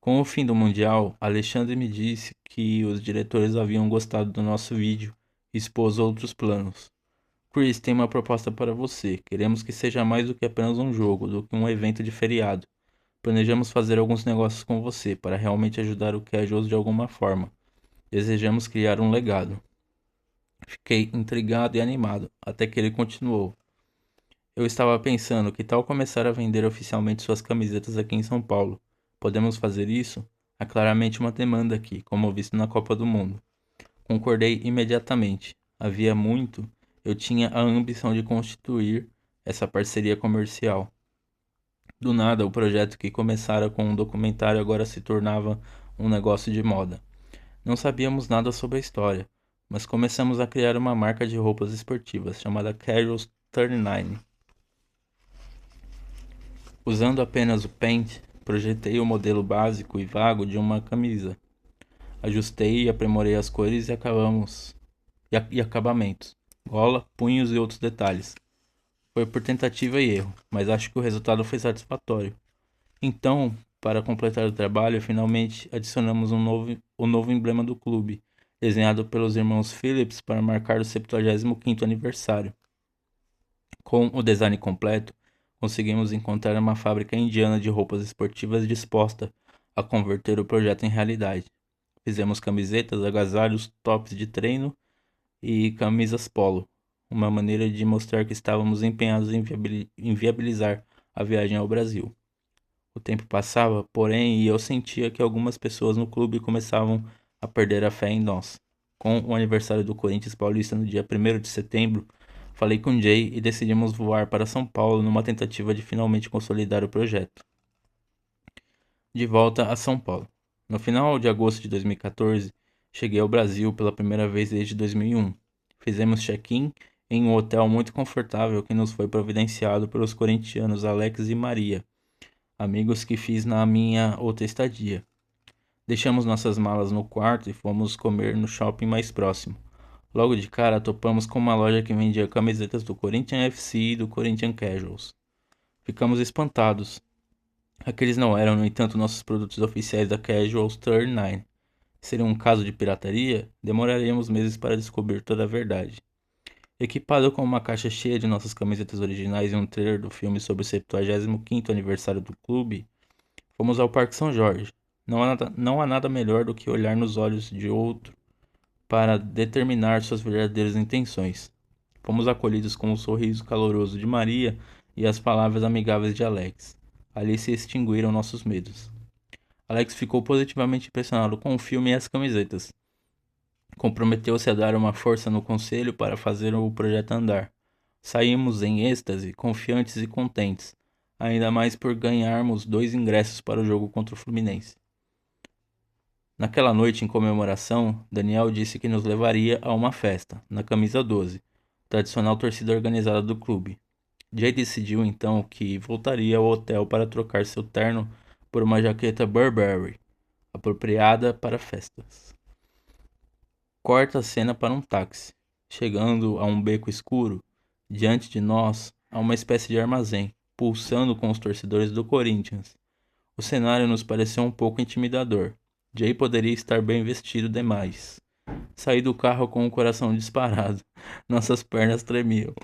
Com o fim do Mundial, Alexandre me disse que os diretores haviam gostado do nosso vídeo e expôs outros planos. Chris, tem uma proposta para você. Queremos que seja mais do que apenas um jogo, do que um evento de feriado. Planejamos fazer alguns negócios com você para realmente ajudar o Casuals de alguma forma. Desejamos criar um legado. Fiquei intrigado e animado, até que ele continuou. Eu estava pensando que tal começar a vender oficialmente suas camisetas aqui em São Paulo. Podemos fazer isso? Há claramente uma demanda aqui, como visto na Copa do Mundo. Concordei imediatamente. Havia muito, eu tinha a ambição de constituir essa parceria comercial. Do nada, o projeto que começara com um documentário agora se tornava um negócio de moda. Não sabíamos nada sobre a história, mas começamos a criar uma marca de roupas esportivas chamada Casuals 39. Usando apenas o Paint, projetei o modelo básico e vago de uma camisa. Ajustei e aprimorei as cores e acabamentos, gola, punhos e outros detalhes. Foi por tentativa e erro, mas acho que o resultado foi satisfatório. Então, para completar o trabalho, finalmente adicionamos o novo emblema do clube, desenhado pelos irmãos Phillips para marcar o 75º aniversário. Com o design completo, conseguimos encontrar uma fábrica indiana de roupas esportivas disposta a converter o projeto em realidade. Fizemos camisetas, agasalhos, tops de treino e camisas polo, uma maneira de mostrar que estávamos empenhados em viabilizar a viagem ao Brasil. O tempo passava, porém, e eu sentia que algumas pessoas no clube começavam a perder a fé em nós. Com o aniversário do Corinthians Paulista no dia 1º de setembro, falei com Jay e decidimos voar para São Paulo numa tentativa de finalmente consolidar o projeto. De volta a São Paulo. No final de agosto de 2014, cheguei ao Brasil pela primeira vez desde 2001. Fizemos check-in em um hotel muito confortável que nos foi providenciado pelos corintianos Alex e Maria, amigos que fiz na minha outra estadia. Deixamos nossas malas no quarto e fomos comer no shopping mais próximo. Logo de cara, topamos com uma loja que vendia camisetas do Corinthians FC e do Corinthians Casuals. Ficamos espantados. Aqueles não eram, no entanto, nossos produtos oficiais da Casuals 39. Seria um caso de pirataria? Demoraríamos meses para descobrir toda a verdade. Equipado com uma caixa cheia de nossas camisetas originais e um trailer do filme sobre o 75º aniversário do clube, fomos ao Parque São Jorge. Não há nada melhor do que olhar nos olhos de outro para determinar suas verdadeiras intenções. Fomos acolhidos com o sorriso caloroso de Maria e as palavras amigáveis de Alex. Ali se extinguiram nossos medos. Alex ficou positivamente impressionado com o filme e as camisetas. Comprometeu-se a dar uma força no conselho para fazer o projeto andar. Saímos em êxtase, confiantes e contentes, ainda mais por ganharmos 2 ingressos para o jogo contra o Fluminense. Naquela noite, em comemoração, Daniel disse que nos levaria a uma festa, na Camisa 12, tradicional torcida organizada do clube. Jay decidiu então que voltaria ao hotel para trocar seu terno por uma jaqueta Burberry, apropriada para festas. Corta a cena para um táxi. Chegando a um beco escuro, diante de nós há uma espécie de armazém, pulsando com os torcedores do Corinthians. O cenário nos pareceu um pouco intimidador. Jay poderia estar bem vestido demais. Saí do carro com o coração disparado. Nossas pernas tremiam.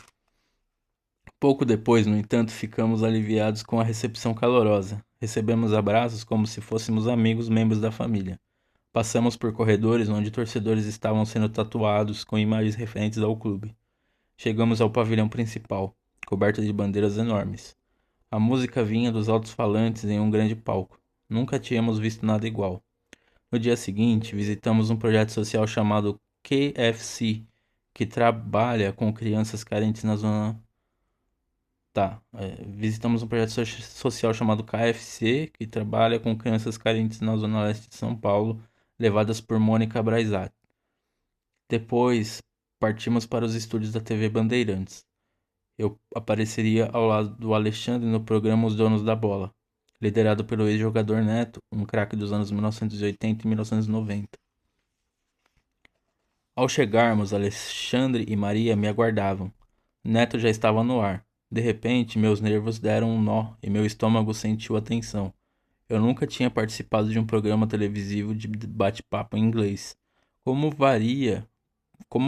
Pouco depois, no entanto, ficamos aliviados com a recepção calorosa. Recebemos abraços como se fôssemos amigos membros da família. Passamos por corredores onde torcedores estavam sendo tatuados com imagens referentes ao clube. Chegamos ao pavilhão principal, coberto de bandeiras enormes. A música vinha dos altos-falantes em um grande palco. Nunca tínhamos visto nada igual. No dia seguinte, visitamos um projeto social chamado KFC, que trabalha com crianças carentes na zona Visitamos um projeto social chamado KFC, que trabalha com crianças carentes na Zona Leste de São Paulo, levadas por Mônica Braizat. Depois, partimos para os estúdios da TV Bandeirantes. Eu apareceria ao lado do Alexandre no programa Os Donos da Bola, liderado pelo ex-jogador Neto, um craque dos anos 1980 e 1990. Ao chegarmos, Alexandre e Maria me aguardavam. Neto já estava no ar. De repente, meus nervos deram um nó e meu estômago sentiu a tensão. Eu nunca tinha participado de um programa televisivo de bate-papo em inglês. Como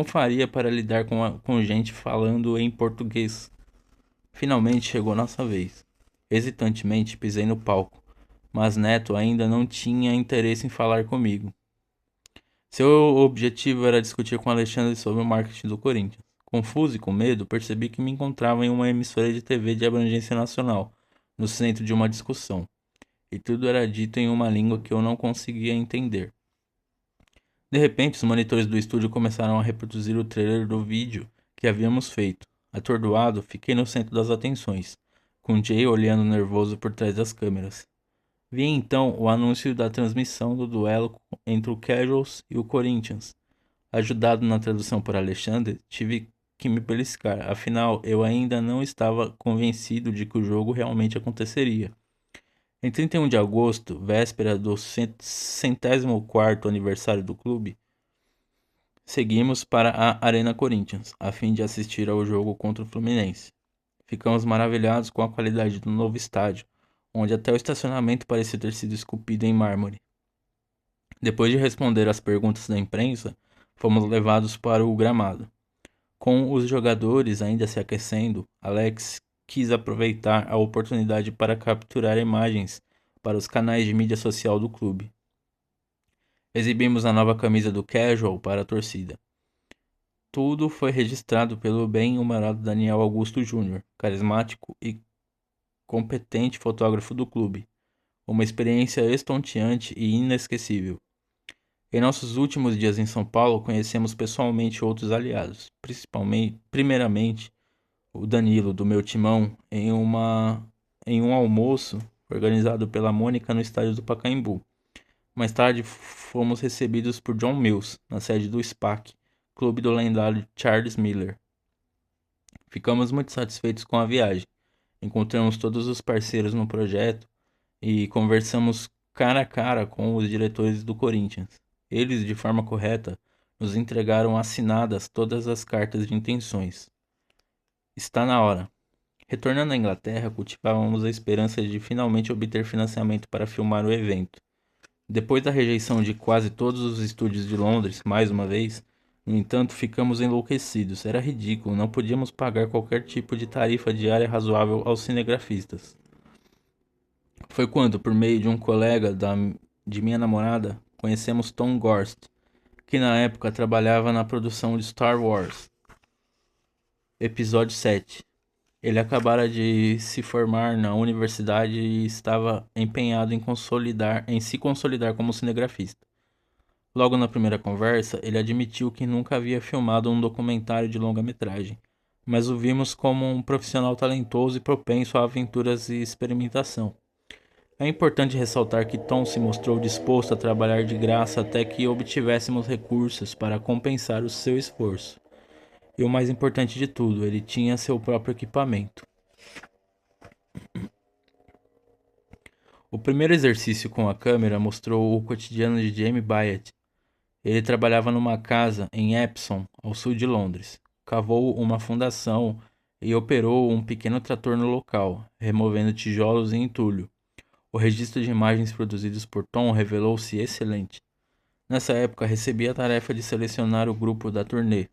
faria para lidar com gente falando em português? Finalmente chegou nossa vez. Hesitantemente pisei no palco, mas Neto ainda não tinha interesse em falar comigo. Seu objetivo era discutir com Alexandre sobre o marketing do Corinthians. Confuso e com medo, percebi que me encontrava em uma emissora de TV de abrangência nacional, no centro de uma discussão, e tudo era dito em uma língua que eu não conseguia entender. De repente, os monitores do estúdio começaram a reproduzir o trailer do vídeo que havíamos feito. Atordoado, fiquei no centro das atenções, com Jay olhando nervoso por trás das câmeras. Vi então o anúncio da transmissão do duelo entre o Casuals e o Corinthians. Ajudado na tradução por Alexandre, tive que me beliscar, afinal eu ainda não estava convencido de que o jogo realmente aconteceria. Em 31 de agosto, véspera do 104º aniversário do clube, seguimos para a Arena Corinthians, a fim de assistir ao jogo contra o Fluminense. Ficamos maravilhados com a qualidade do novo estádio, onde até o estacionamento parecia ter sido esculpido em mármore. Depois de responder às perguntas da imprensa, fomos levados para o gramado. Com os jogadores ainda se aquecendo, Alex quis aproveitar a oportunidade para capturar imagens para os canais de mídia social do clube. Exibimos a nova camisa do Casual para a torcida. Tudo foi registrado pelo bem-humorado Daniel Augusto Júnior, carismático e competente fotógrafo do clube. Uma experiência estonteante e inesquecível. Em nossos últimos dias em São Paulo, conhecemos pessoalmente outros aliados, primeiramente o Danilo, do meu timão, em um almoço organizado pela Mônica no estádio do Pacaembu. Mais tarde, fomos recebidos por John Mills, na sede do SPAC, clube do lendário Charles Miller. Ficamos muito satisfeitos com a viagem. Encontramos todos os parceiros no projeto e conversamos cara a cara com os diretores do Corinthians. Eles, de forma correta, nos entregaram assinadas todas as cartas de intenções. Está na hora. Retornando à Inglaterra, cultivávamos a esperança de finalmente obter financiamento para filmar o evento. Depois da rejeição de quase todos os estúdios de Londres, mais uma vez, no entanto, ficamos enlouquecidos. Era ridículo, não podíamos pagar qualquer tipo de tarifa diária razoável aos cinegrafistas. Foi quando, por meio de um colega de minha namorada, conhecemos Tom Gorst, que na época trabalhava na produção de Star Wars, Episódio 7. Ele acabara de se formar na universidade e estava empenhado em se consolidar como cinegrafista. Logo na primeira conversa, ele admitiu que nunca havia filmado um documentário de longa-metragem, mas o vimos como um profissional talentoso e propenso a aventuras e experimentação. É importante ressaltar que Tom se mostrou disposto a trabalhar de graça até que obtivéssemos recursos para compensar o seu esforço. E o mais importante de tudo, ele tinha seu próprio equipamento. O primeiro exercício com a câmera mostrou o cotidiano de Jamie Byatt. Ele trabalhava numa casa em Epsom, ao sul de Londres. Cavou uma fundação e operou um pequeno trator no local, removendo tijolos e entulho. O registro de imagens produzidas por Tom revelou-se excelente. Nessa época, recebi a tarefa de selecionar o grupo da turnê,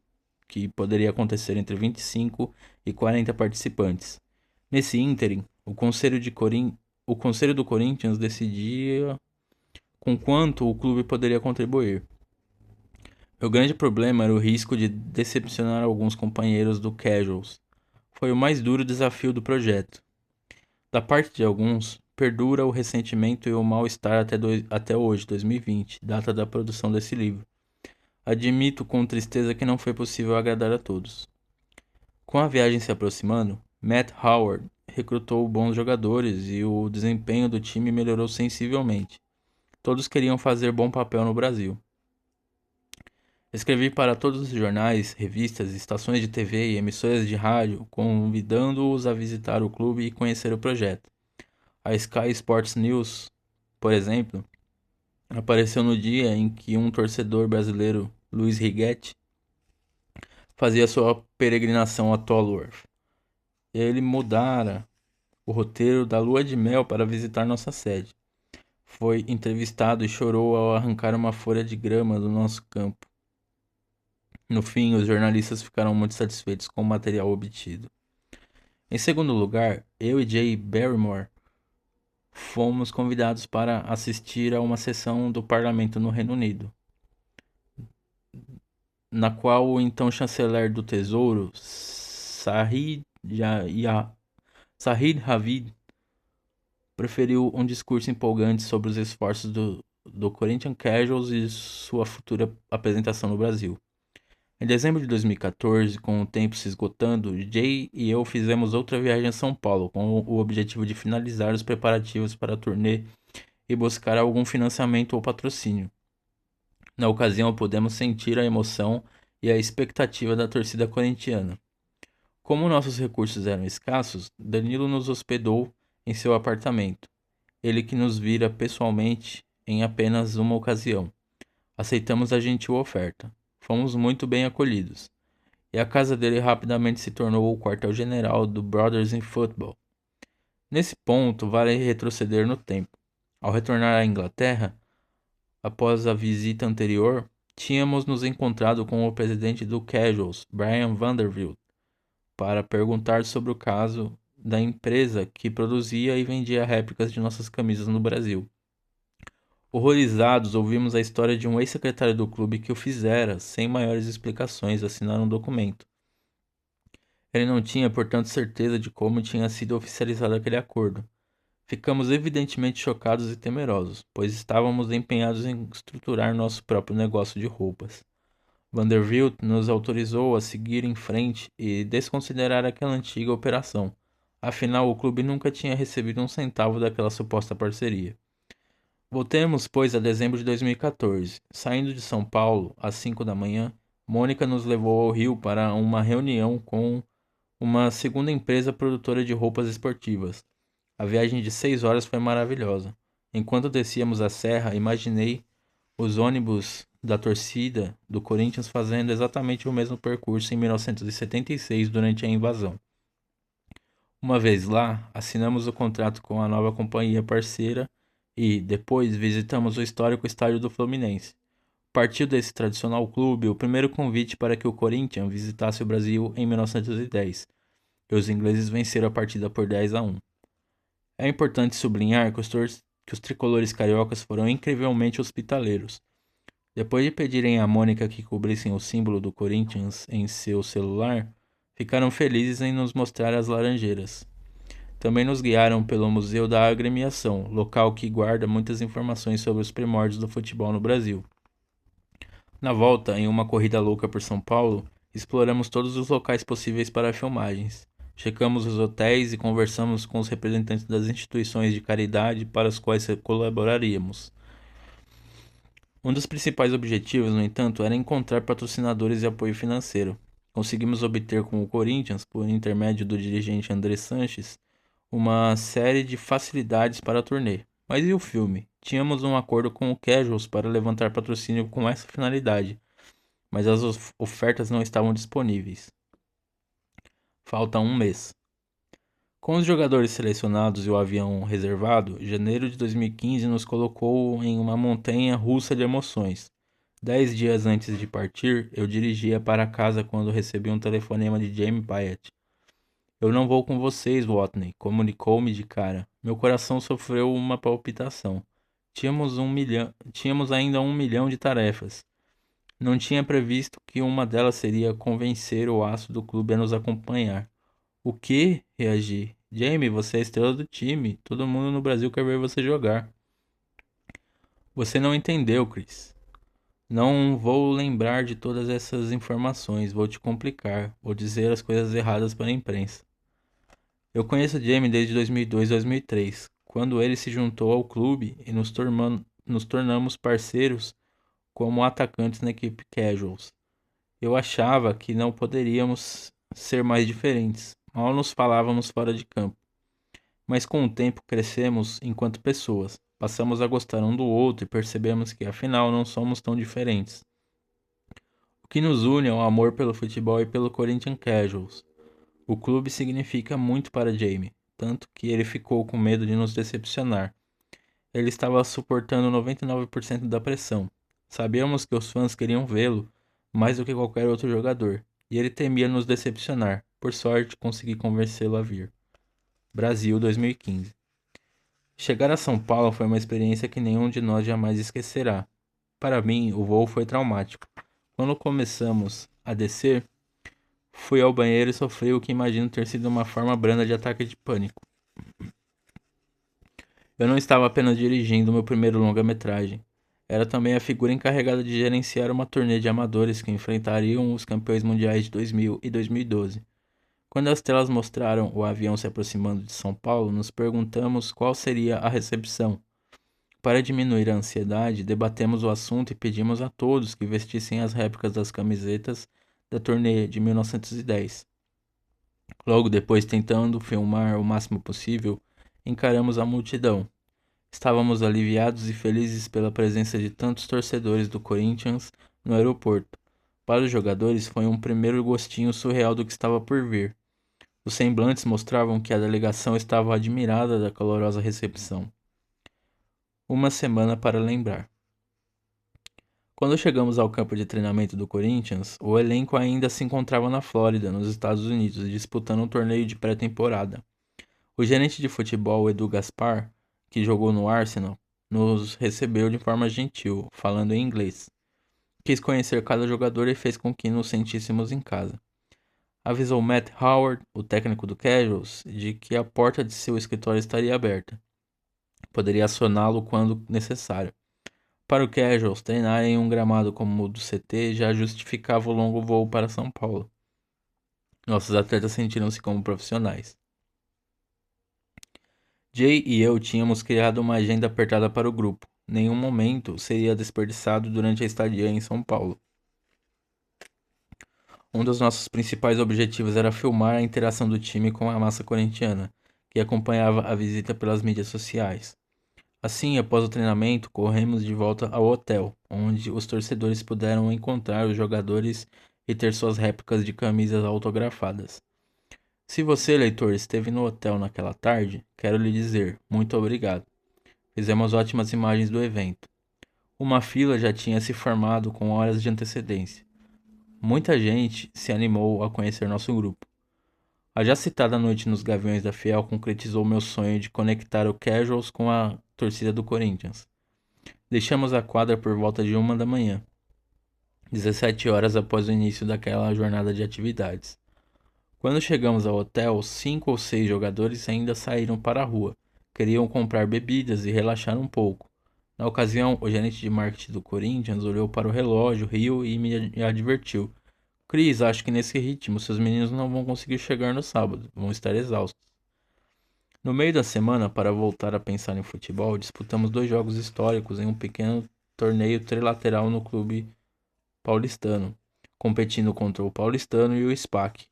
que poderia acontecer entre 25 e 40 participantes. Nesse ínterim, o Conselho do Corinthians decidia com quanto o clube poderia contribuir. Meu grande problema era o risco de decepcionar alguns companheiros do Casuals. Foi o mais duro desafio do projeto. Da parte de alguns, perdura o ressentimento e o mal-estar até hoje, 2020, data da produção desse livro. Admito com tristeza que não foi possível agradar a todos. Com a viagem se aproximando, Matt Howard recrutou bons jogadores e o desempenho do time melhorou sensivelmente. Todos queriam fazer bom papel no Brasil. Escrevi para todos os jornais, revistas, estações de TV e emissoras de rádio, convidando-os a visitar o clube e conhecer o projeto. A Sky Sports News, por exemplo, apareceu no dia em que um torcedor brasileiro, Luiz Righetti, fazia sua peregrinação a Tolworth. Ele mudara o roteiro da lua de mel para visitar nossa sede. Foi entrevistado e chorou ao arrancar uma folha de grama do nosso campo. No fim, os jornalistas ficaram muito satisfeitos com o material obtido. Em segundo lugar, eu e Jay Barrymore fomos convidados para assistir a uma sessão do parlamento no Reino Unido, na qual o então chanceler do Tesouro, Sahid Javid, preferiu um discurso empolgante sobre os esforços do Corinthians Casuals e sua futura apresentação no Brasil. Em dezembro de 2014, com o tempo se esgotando, Jay e eu fizemos outra viagem a São Paulo, com o objetivo de finalizar os preparativos para a turnê e buscar algum financiamento ou patrocínio. Na ocasião, pudemos sentir a emoção e a expectativa da torcida corintiana. Como nossos recursos eram escassos, Danilo nos hospedou em seu apartamento. Ele que nos vira pessoalmente em apenas uma ocasião. Aceitamos a gentil oferta. Fomos muito bem acolhidos. E a casa dele rapidamente se tornou o quartel-general do Brothers in Football. Nesse ponto, vale retroceder no tempo. Ao retornar à Inglaterra, após a visita anterior, tínhamos nos encontrado com o presidente do Casuals, Brian Vanderbilt, para perguntar sobre o caso da empresa que produzia e vendia réplicas de nossas camisas no Brasil. Horrorizados, ouvimos a história de um ex-secretário do clube que o fizera, sem maiores explicações, assinar um documento. Ele não tinha, portanto, certeza de como tinha sido oficializado aquele acordo. Ficamos evidentemente chocados e temerosos, pois estávamos empenhados em estruturar nosso próprio negócio de roupas. Vanderbilt nos autorizou a seguir em frente e desconsiderar aquela antiga operação. Afinal, o clube nunca tinha recebido um centavo daquela suposta parceria. Voltemos, pois, a dezembro de 2014. Saindo de São Paulo, às 5 da manhã, Mônica nos levou ao Rio para uma reunião com uma segunda empresa produtora de roupas esportivas. A viagem de 6 horas foi maravilhosa. Enquanto descíamos a serra, imaginei os ônibus da torcida do Corinthians fazendo exatamente o mesmo percurso em 1976 durante a invasão. Uma vez lá, assinamos o contrato com a nova companhia parceira e, depois, visitamos o histórico estádio do Fluminense. Partiu desse tradicional clube o primeiro convite para que o Corinthians visitasse o Brasil em 1910, e os ingleses venceram a partida por 10-1. É importante sublinhar que os tricolores cariocas foram incrivelmente hospitaleiros. Depois de pedirem a Mônica que cobrissem o símbolo do Corinthians em seu celular, ficaram felizes em nos mostrar as laranjeiras. Também nos guiaram pelo Museu da Agremiação, local que guarda muitas informações sobre os primórdios do futebol no Brasil. Na volta, em uma corrida louca por São Paulo, exploramos todos os locais possíveis para filmagens. Checamos os hotéis e conversamos com os representantes das instituições de caridade para as quais colaboraríamos. Um dos principais objetivos, no entanto, era encontrar patrocinadores e apoio financeiro. Conseguimos obter com o Corinthians, por intermédio do dirigente André Sanches, uma série de facilidades para a turnê. Mas e o filme? Tínhamos um acordo com o Casuals para levantar patrocínio com essa finalidade, mas as ofertas não estavam disponíveis. Falta um mês. Com os jogadores selecionados e o avião reservado, janeiro de 2015 nos colocou em uma montanha russa de emoções. 10 dias antes de partir, eu dirigia para casa quando recebi um telefonema de Jamie Pyatt. Eu não vou com vocês, Watney, comunicou-me de cara. Meu coração sofreu uma palpitação. Tínhamos ainda 1 milhão de tarefas. Não tinha previsto que uma delas seria convencer o aço do clube a nos acompanhar. O quê? Reagi. Jamie, você é a estrela do time. Todo mundo no Brasil quer ver você jogar. Você não entendeu, Chris. Não vou lembrar de todas essas informações. Vou te complicar. Vou dizer as coisas erradas para a imprensa. Eu conheço Jamie desde 2002 e 2003, quando ele se juntou ao clube e nos tornamos parceiros como atacantes na equipe Casuals. Eu achava que não poderíamos ser mais diferentes. Mal nos falávamos fora de campo. Mas com o tempo crescemos enquanto pessoas. Passamos a gostar um do outro e percebemos que afinal não somos tão diferentes. O que nos une é o amor pelo futebol e pelo Corinthians Casuals. O clube significa muito para Jamie, tanto que ele ficou com medo de nos decepcionar. Ele estava suportando 99% da pressão. Sabíamos que os fãs queriam vê-lo mais do que qualquer outro jogador, e ele temia nos decepcionar. Por sorte, consegui convencê-lo a vir. Brasil 2015. Chegar a São Paulo foi uma experiência que nenhum de nós jamais esquecerá. Para mim, o voo foi traumático. Quando começamos a descer, fui ao banheiro e sofri o que imagino ter sido uma forma branda de ataque de pânico. Eu não estava apenas dirigindo meu primeiro longa-metragem. Era também a figura encarregada de gerenciar uma turnê de amadores que enfrentariam os campeões mundiais de 2000 e 2012. Quando as telas mostraram o avião se aproximando de São Paulo, nos perguntamos qual seria a recepção. Para diminuir a ansiedade, debatemos o assunto e pedimos a todos que vestissem as réplicas das camisetas da turnê de 1910. Logo depois, tentando filmar o máximo possível, encaramos a multidão. Estávamos aliviados e felizes pela presença de tantos torcedores do Corinthians no aeroporto. Para os jogadores, foi um primeiro gostinho surreal do que estava por vir. Os semblantes mostravam que a delegação estava admirada da calorosa recepção. Uma semana para lembrar. Quando chegamos ao campo de treinamento do Corinthians, o elenco ainda se encontrava na Flórida, nos Estados Unidos, disputando um torneio de pré-temporada. O gerente de futebol, Edu Gaspar, que jogou no Arsenal, nos recebeu de forma gentil, falando em inglês. Quis conhecer cada jogador e fez com que nos sentíssemos em casa. Avisou Matt Howard, o técnico do Casuals, de que a porta de seu escritório estaria aberta. Poderia acioná-lo quando necessário. Para o Casuals, treinar em um gramado como o do CT já justificava o longo voo para São Paulo. Nossos atletas sentiram-se como profissionais. Jay e eu tínhamos criado uma agenda apertada para o grupo. Nenhum momento seria desperdiçado durante a estadia em São Paulo. Um dos nossos principais objetivos era filmar a interação do time com a massa corintiana, que acompanhava a visita pelas mídias sociais. Assim, após o treinamento, corremos de volta ao hotel, onde os torcedores puderam encontrar os jogadores e ter suas réplicas de camisas autografadas. Se você, leitor, esteve no hotel naquela tarde, quero lhe dizer muito obrigado. Fizemos ótimas imagens do evento. Uma fila já tinha se formado com horas de antecedência. Muita gente se animou a conhecer nosso grupo. A já citada noite nos Gaviões da Fiel concretizou meu sonho de conectar o Casuals com a torcida do Corinthians. Deixamos a quadra por volta de 1 da manhã, 17 horas após o início daquela jornada de atividades. Quando chegamos ao hotel, 5 ou 6 jogadores ainda saíram para a rua. Queriam comprar bebidas e relaxar um pouco. Na ocasião, o gerente de marketing do Corinthians olhou para o relógio, riu e me advertiu. Cris, acho que nesse ritmo seus meninos não vão conseguir chegar no sábado, vão estar exaustos. No meio da semana, para voltar a pensar em futebol, disputamos 2 jogos históricos em um pequeno torneio trilateral no clube paulistano, competindo contra o Paulistano e o SPAC.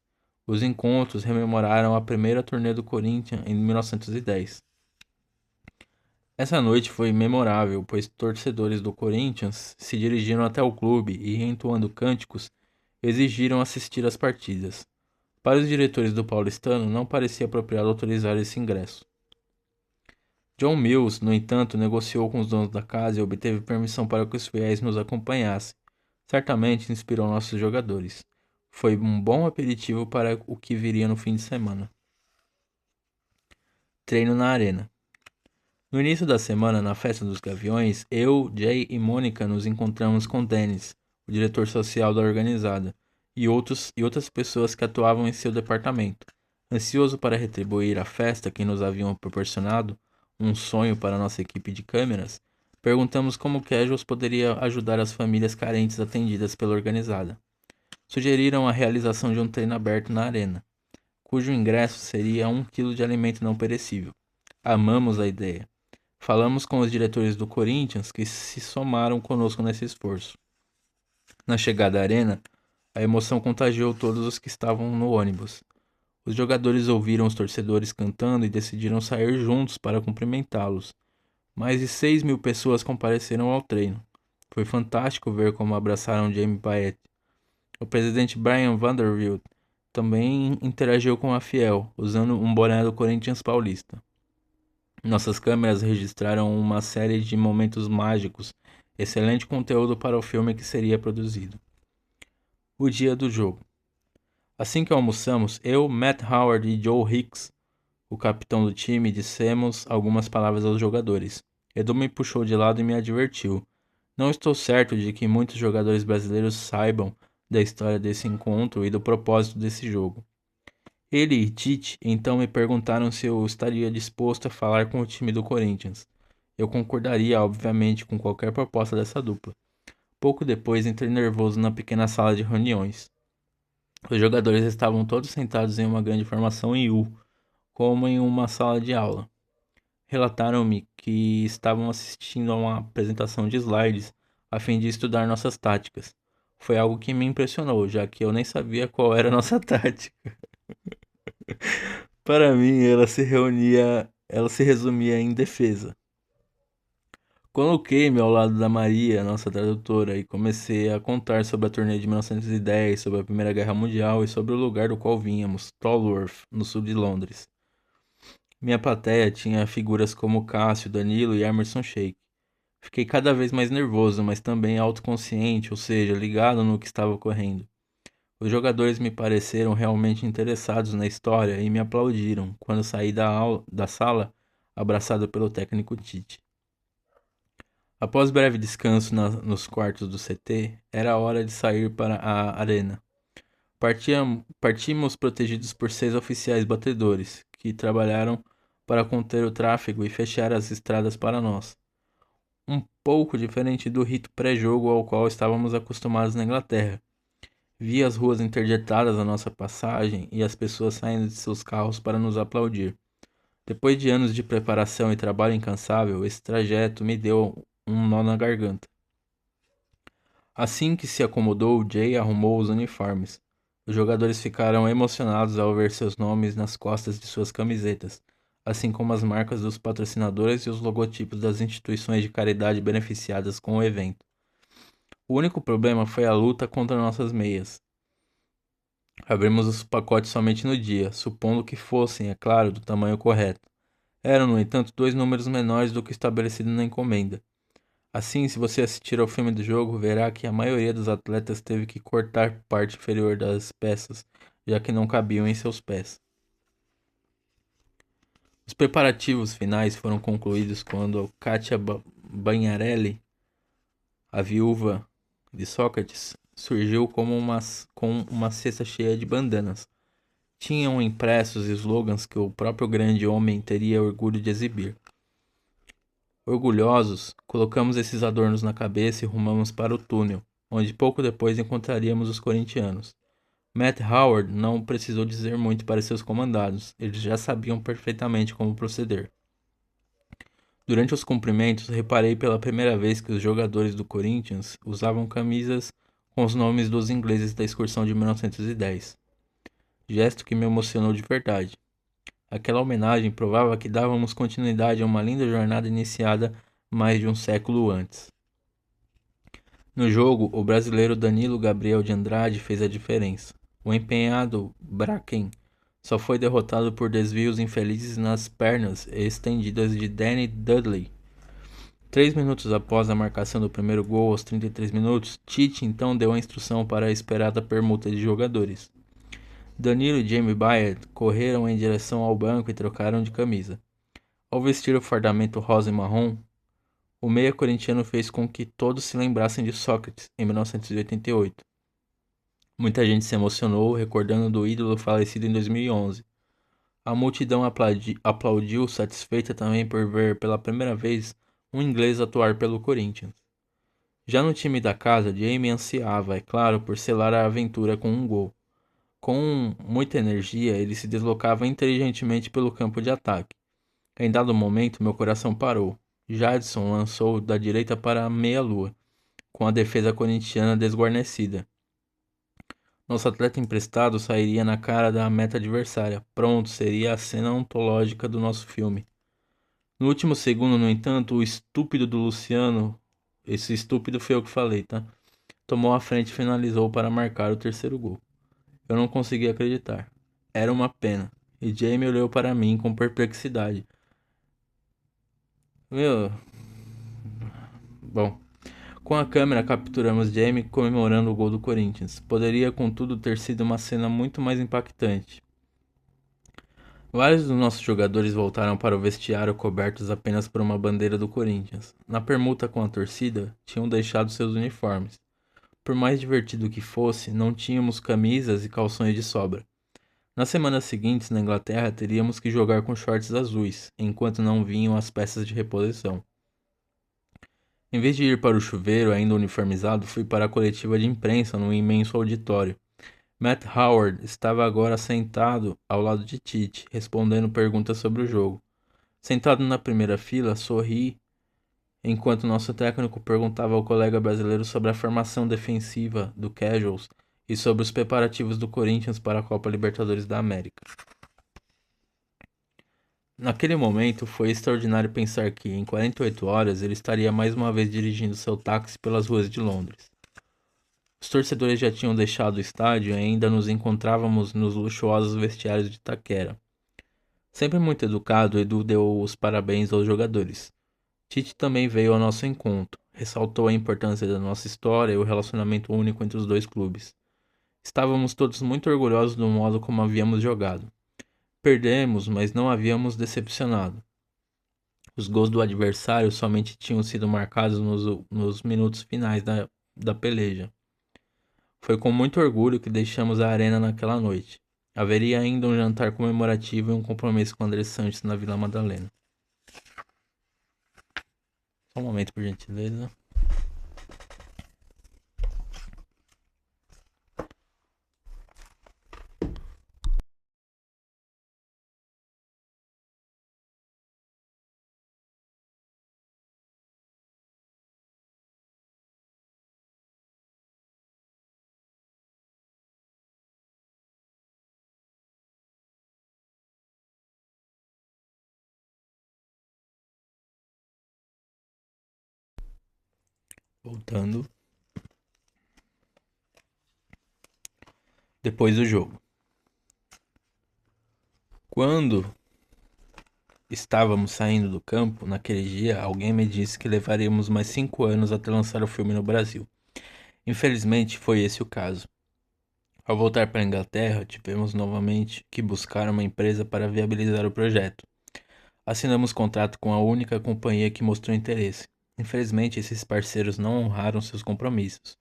Os encontros rememoraram a primeira turnê do Corinthians em 1910. Essa noite foi memorável, pois torcedores do Corinthians se dirigiram até o clube e, entoando cânticos, exigiram assistir às partidas. Para os diretores do Paulistano, não parecia apropriado autorizar esse ingresso. John Mills, no entanto, negociou com os donos da casa e obteve permissão para que os fiéis nos acompanhassem. Certamente inspirou nossos jogadores. Foi um bom aperitivo para o que viria no fim de semana. Treino na arena. No início da semana, na festa dos Gaviões, eu, Jay e Mônica nos encontramos com Dennis, o diretor social da organizada, e outras pessoas que atuavam em seu departamento. Ansioso para retribuir a festa que nos haviam proporcionado, um sonho para nossa equipe de câmeras, perguntamos como o Casuals poderia ajudar as famílias carentes atendidas pela organizada. Sugeriram a realização de um treino aberto na arena. cujo ingresso seria 1 quilo de alimento não perecível. Amamos a ideia. Falamos com os diretores do Corinthians que se somaram conosco nesse esforço. Na chegada à arena, a emoção contagiou todos os que estavam no ônibus. Os jogadores ouviram os torcedores cantando e decidiram sair juntos para cumprimentá-los. Mais de 6.000 pessoas compareceram ao treino. Foi fantástico ver como abraçaram Jamie Bayett. O presidente Brian Vanderbilt também interagiu com a Fiel, usando um boné do Corinthians Paulista. Nossas câmeras registraram uma série de momentos mágicos, excelente conteúdo para o filme que seria produzido. O dia do jogo. Assim que almoçamos, eu, Matt Howard e Joe Hicks, o capitão do time, dissemos algumas palavras aos jogadores. Edu me puxou de lado e me advertiu. Não estou certo de que muitos jogadores brasileiros saibam da história desse encontro e do propósito desse jogo. Ele e Tite então me perguntaram se eu estaria disposto a falar com o time do Corinthians. Eu concordaria, obviamente, com qualquer proposta dessa dupla. Pouco depois entrei nervoso na pequena sala de reuniões. Os jogadores estavam todos sentados em uma grande formação em U, como em uma sala de aula. Relataram-me que estavam assistindo a uma apresentação de slides a fim de estudar nossas táticas. Foi algo que me impressionou, já que eu nem sabia qual era a nossa tática. Para mim, ela se resumia em defesa. Coloquei-me ao lado da Maria, nossa tradutora, e comecei a contar sobre a turnê de 1910, sobre a Primeira Guerra Mundial e sobre o lugar do qual vínhamos, Tolworth, no sul de Londres. Minha plateia tinha figuras como Cássio, Danilo e Emerson Sheik. Fiquei cada vez mais nervoso, mas também autoconsciente, ou seja, ligado no que estava ocorrendo. Os jogadores me pareceram realmente interessados na história e me aplaudiram quando saí da sala, abraçado pelo técnico Tite. Após breve descanso nos quartos do CT, era hora de sair para a arena. Partimos protegidos por 6 oficiais batedores, que trabalharam para conter o tráfego e fechar as estradas para nós. Um pouco diferente do rito pré-jogo ao qual estávamos acostumados na Inglaterra. Vi as ruas interditadas à nossa passagem e as pessoas saindo de seus carros para nos aplaudir. Depois de anos de preparação e trabalho incansável, esse trajeto me deu um nó na garganta. Assim que se acomodou, Jay arrumou os uniformes. Os jogadores ficaram emocionados ao ver seus nomes nas costas de suas camisetas, assim como as marcas dos patrocinadores e os logotipos das instituições de caridade beneficiadas com o evento. O único problema foi a luta contra nossas meias. Abrimos os pacotes somente no dia, supondo que fossem, é claro, do tamanho correto. Eram, no entanto, 2 números menores do que estabelecido na encomenda. Assim, se você assistir ao filme do jogo, verá que a maioria dos atletas teve que cortar parte inferior das peças, já que não cabiam em seus pés. Os preparativos finais foram concluídos quando Katia Bagnarelli, a viúva de Sócrates, surgiu com uma cesta cheia de bandanas. Tinham impressos slogans que o próprio grande homem teria orgulho de exibir. Orgulhosos, colocamos esses adornos na cabeça e rumamos para o túnel, onde pouco depois encontraríamos os corintianos. Matt Howard não precisou dizer muito para seus comandados, eles já sabiam perfeitamente como proceder. Durante os cumprimentos, reparei pela primeira vez que os jogadores do Corinthians usavam camisas com os nomes dos ingleses da excursão de 1910. Gesto que me emocionou de verdade. Aquela homenagem provava que dávamos continuidade a uma linda jornada iniciada mais de um século antes. No jogo, o brasileiro Danilo Gabriel de Andrade fez a diferença. O empenhado Bracken só foi derrotado por desvios infelizes nas pernas estendidas de Danny Dudley. 3 minutos após a marcação do primeiro gol, aos 33 minutos, Tite então deu a instrução para a esperada permuta de jogadores. Danilo e Jamie Bayett correram em direção ao banco e trocaram de camisa. Ao vestir o fardamento rosa e marrom, o meia corintiano fez com que todos se lembrassem de Sócrates em 1988. Muita gente se emocionou recordando do ídolo falecido em 2011. A multidão aplaudiu, satisfeita também por ver pela primeira vez um inglês atuar pelo Corinthians. Já no time da casa, Jamie ansiava, é claro, por selar a aventura com um gol. Com muita energia, ele se deslocava inteligentemente pelo campo de ataque. Em dado momento, meu coração parou. Jadson lançou da direita para a meia-lua, com a defesa corintiana desguarnecida. Nosso atleta emprestado sairia na cara da meta adversária. Pronto, seria a cena ontológica do nosso filme. No último segundo, no entanto, o estúpido do Luciano, esse estúpido foi eu que falei, tá? Tomou a frente e finalizou para marcar o terceiro gol. Eu não consegui acreditar. Era uma pena. E Jamie olhou para mim com perplexidade. Meu, bom. Com a câmera capturamos Jamie comemorando o gol do Corinthians. Poderia, contudo, ter sido uma cena muito mais impactante. Vários dos nossos jogadores voltaram para o vestiário cobertos apenas por uma bandeira do Corinthians. Na permuta com a torcida, tinham deixado seus uniformes. Por mais divertido que fosse, não tínhamos camisas e calções de sobra. Nas semanas seguintes, na Inglaterra, teríamos que jogar com shorts azuis, enquanto não vinham as peças de reposição. Em vez de ir para o chuveiro, ainda uniformizado, fui para a coletiva de imprensa num imenso auditório. Matt Howard estava agora sentado ao lado de Tite, respondendo perguntas sobre o jogo. Sentado na primeira fila, sorri enquanto nosso técnico perguntava ao colega brasileiro sobre a formação defensiva do Casuals e sobre os preparativos do Corinthians para a Copa Libertadores da América. Naquele momento, foi extraordinário pensar que, em 48 horas, ele estaria mais uma vez dirigindo seu táxi pelas ruas de Londres. Os torcedores já tinham deixado o estádio e ainda nos encontrávamos nos luxuosos vestiários de Itaquera. Sempre muito educado, Edu deu os parabéns aos jogadores. Tite também veio ao nosso encontro, ressaltou a importância da nossa história e o relacionamento único entre os dois clubes. Estávamos todos muito orgulhosos do modo como havíamos jogado. Perdemos, mas não havíamos decepcionado. Os gols do adversário somente tinham sido marcados nos minutos finais da peleja. Foi com muito orgulho que deixamos a arena naquela noite. Haveria ainda um jantar comemorativo e um compromisso com André Santos na Vila Madalena. Só um momento, por gentileza. Voltando. Depois do jogo. Quando estávamos saindo do campo, naquele dia, alguém me disse que levaríamos mais 5 anos até lançar o filme no Brasil. Infelizmente, foi esse o caso. Ao voltar para a Inglaterra, tivemos novamente que buscar uma empresa para viabilizar o projeto. Assinamos contrato com a única companhia que mostrou interesse. Infelizmente, esses parceiros não honraram seus compromissos.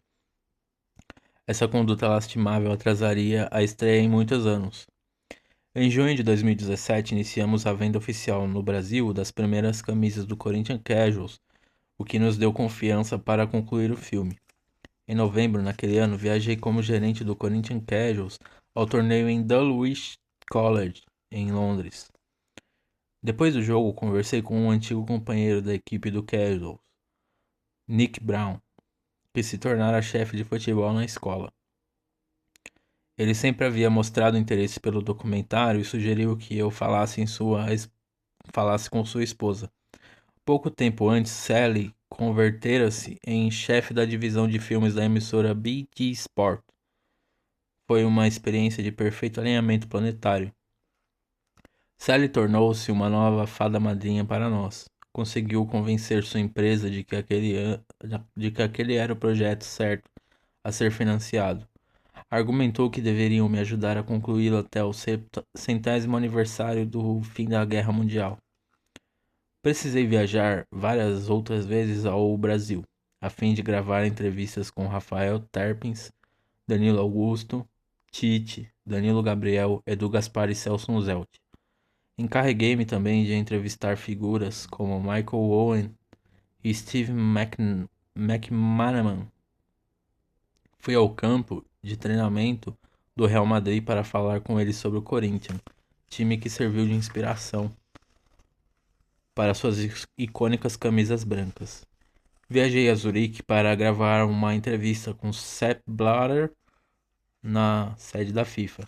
Essa conduta lastimável atrasaria a estreia em muitos anos. Em junho de 2017, iniciamos a venda oficial no Brasil das primeiras camisas do Corinthians Casuals, o que nos deu confiança para concluir o filme. Em novembro, naquele ano, viajei como gerente do Corinthians Casuals ao torneio em Dulwich College, em Londres. Depois do jogo, conversei com um antigo companheiro da equipe do Casuals, Nick Brown, que se tornara chefe de futebol na escola. Ele sempre havia mostrado interesse pelo documentário e sugeriu que eu falasse com sua esposa. Pouco tempo antes, Sally convertera-se em chefe da divisão de filmes da emissora BT Sport. Foi uma experiência de perfeito alinhamento planetário. Sally tornou-se uma nova fada madrinha para nós. Conseguiu convencer sua empresa de que aquele era o projeto certo a ser financiado. Argumentou que deveriam me ajudar a concluí-lo até o 100º aniversário do fim da Guerra Mundial. Precisei viajar várias outras vezes ao Brasil, a fim de gravar entrevistas com Rafael Terpins, Danilo Augusto, Tite, Danilo Gabriel, Edu Gaspar e Celso Zelt. Encarreguei-me também de entrevistar figuras como Michael Owen e Steve McManaman. Fui ao campo de treinamento do Real Madrid para falar com ele sobre o Corinthians, time que serviu de inspiração para suas icônicas camisas brancas. Viajei a Zurique para gravar uma entrevista com Sepp Blatter na sede da FIFA.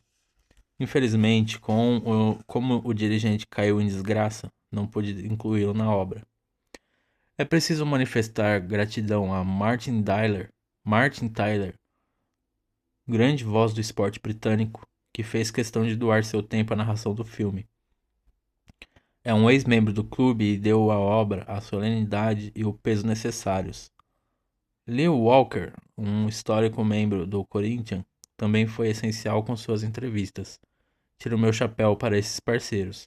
Infelizmente, como o dirigente caiu em desgraça, não pude incluí-lo na obra. É preciso manifestar gratidão a Martin Tyler, grande voz do esporte britânico, que fez questão de doar seu tempo à narração do filme. É um ex-membro do clube e deu à obra a solenidade e o peso necessários. Leo Walker, um histórico membro do Corinthians, também foi essencial com suas entrevistas. Tiro meu chapéu para esses parceiros.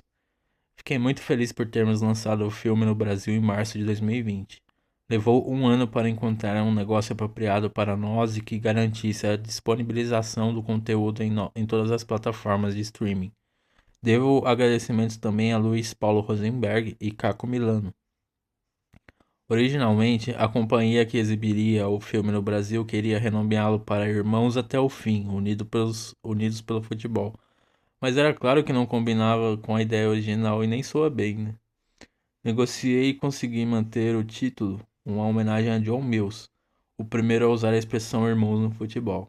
Fiquei muito feliz por termos lançado o filme no Brasil em março de 2020. Levou um ano para encontrar um negócio apropriado para nós e que garantisse a disponibilização do conteúdo em todas as plataformas de streaming. Devo agradecimentos também a Luiz Paulo Rosenberg e Caco Milano. Originalmente, a companhia que exibiria o filme no Brasil queria renomeá-lo para Irmãos até o Fim, Unidos pelo Futebol. Mas era claro que não combinava com a ideia original e nem soa bem, né? Negociei e consegui manter o título, uma homenagem a John Mills, o primeiro a usar a expressão irmãos no futebol,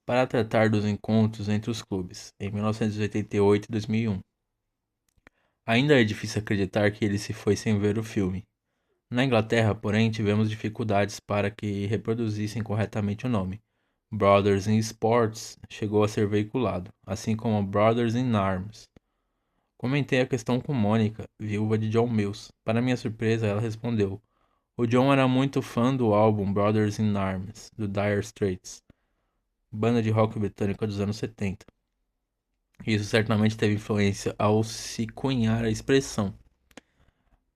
para tratar dos encontros entre os clubes, em 1988 e 2001. Ainda é difícil acreditar que ele se foi sem ver o filme. Na Inglaterra, porém, tivemos dificuldades para que reproduzissem corretamente o nome. Brothers in Sports chegou a ser veiculado, assim como Brothers in Arms. Comentei a questão com Mônica, viúva de John Mills. Para minha surpresa, ela respondeu: o John era muito fã do álbum Brothers in Arms, do Dire Straits, banda de rock britânica dos anos 70. Isso certamente teve influência ao se cunhar a expressão.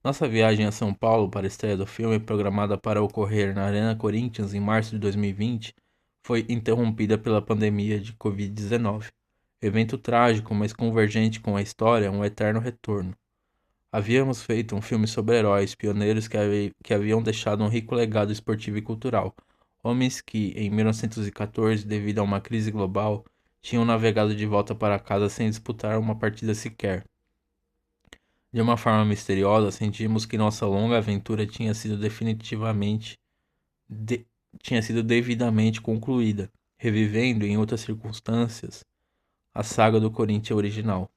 Nossa viagem a São Paulo para a estreia do filme, programada para ocorrer na Arena Corinthians em março de 2020, foi interrompida pela pandemia de Covid-19. Evento trágico, mas convergente com a história, um eterno retorno. Havíamos feito um filme sobre heróis, pioneiros que haviam deixado um rico legado esportivo e cultural. Homens que, em 1914, devido a uma crise global, tinham navegado de volta para casa sem disputar uma partida sequer. De uma forma misteriosa, sentimos que nossa longa aventura tinha sido devidamente concluída, revivendo, em outras circunstâncias, a saga do Corinthians original.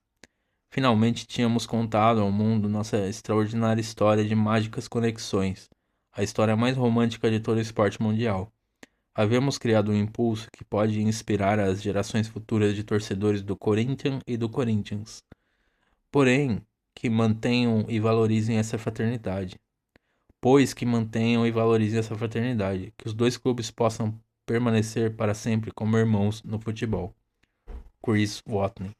Finalmente tínhamos contado ao mundo nossa extraordinária história de mágicas conexões, a história mais romântica de todo o esporte mundial. Havíamos criado um impulso que pode inspirar as gerações futuras de torcedores do Corinthians e do Corinthians. Porém, que mantenham e valorizem essa fraternidade. Que os dois clubes possam permanecer para sempre como irmãos no futebol. Chris Watney.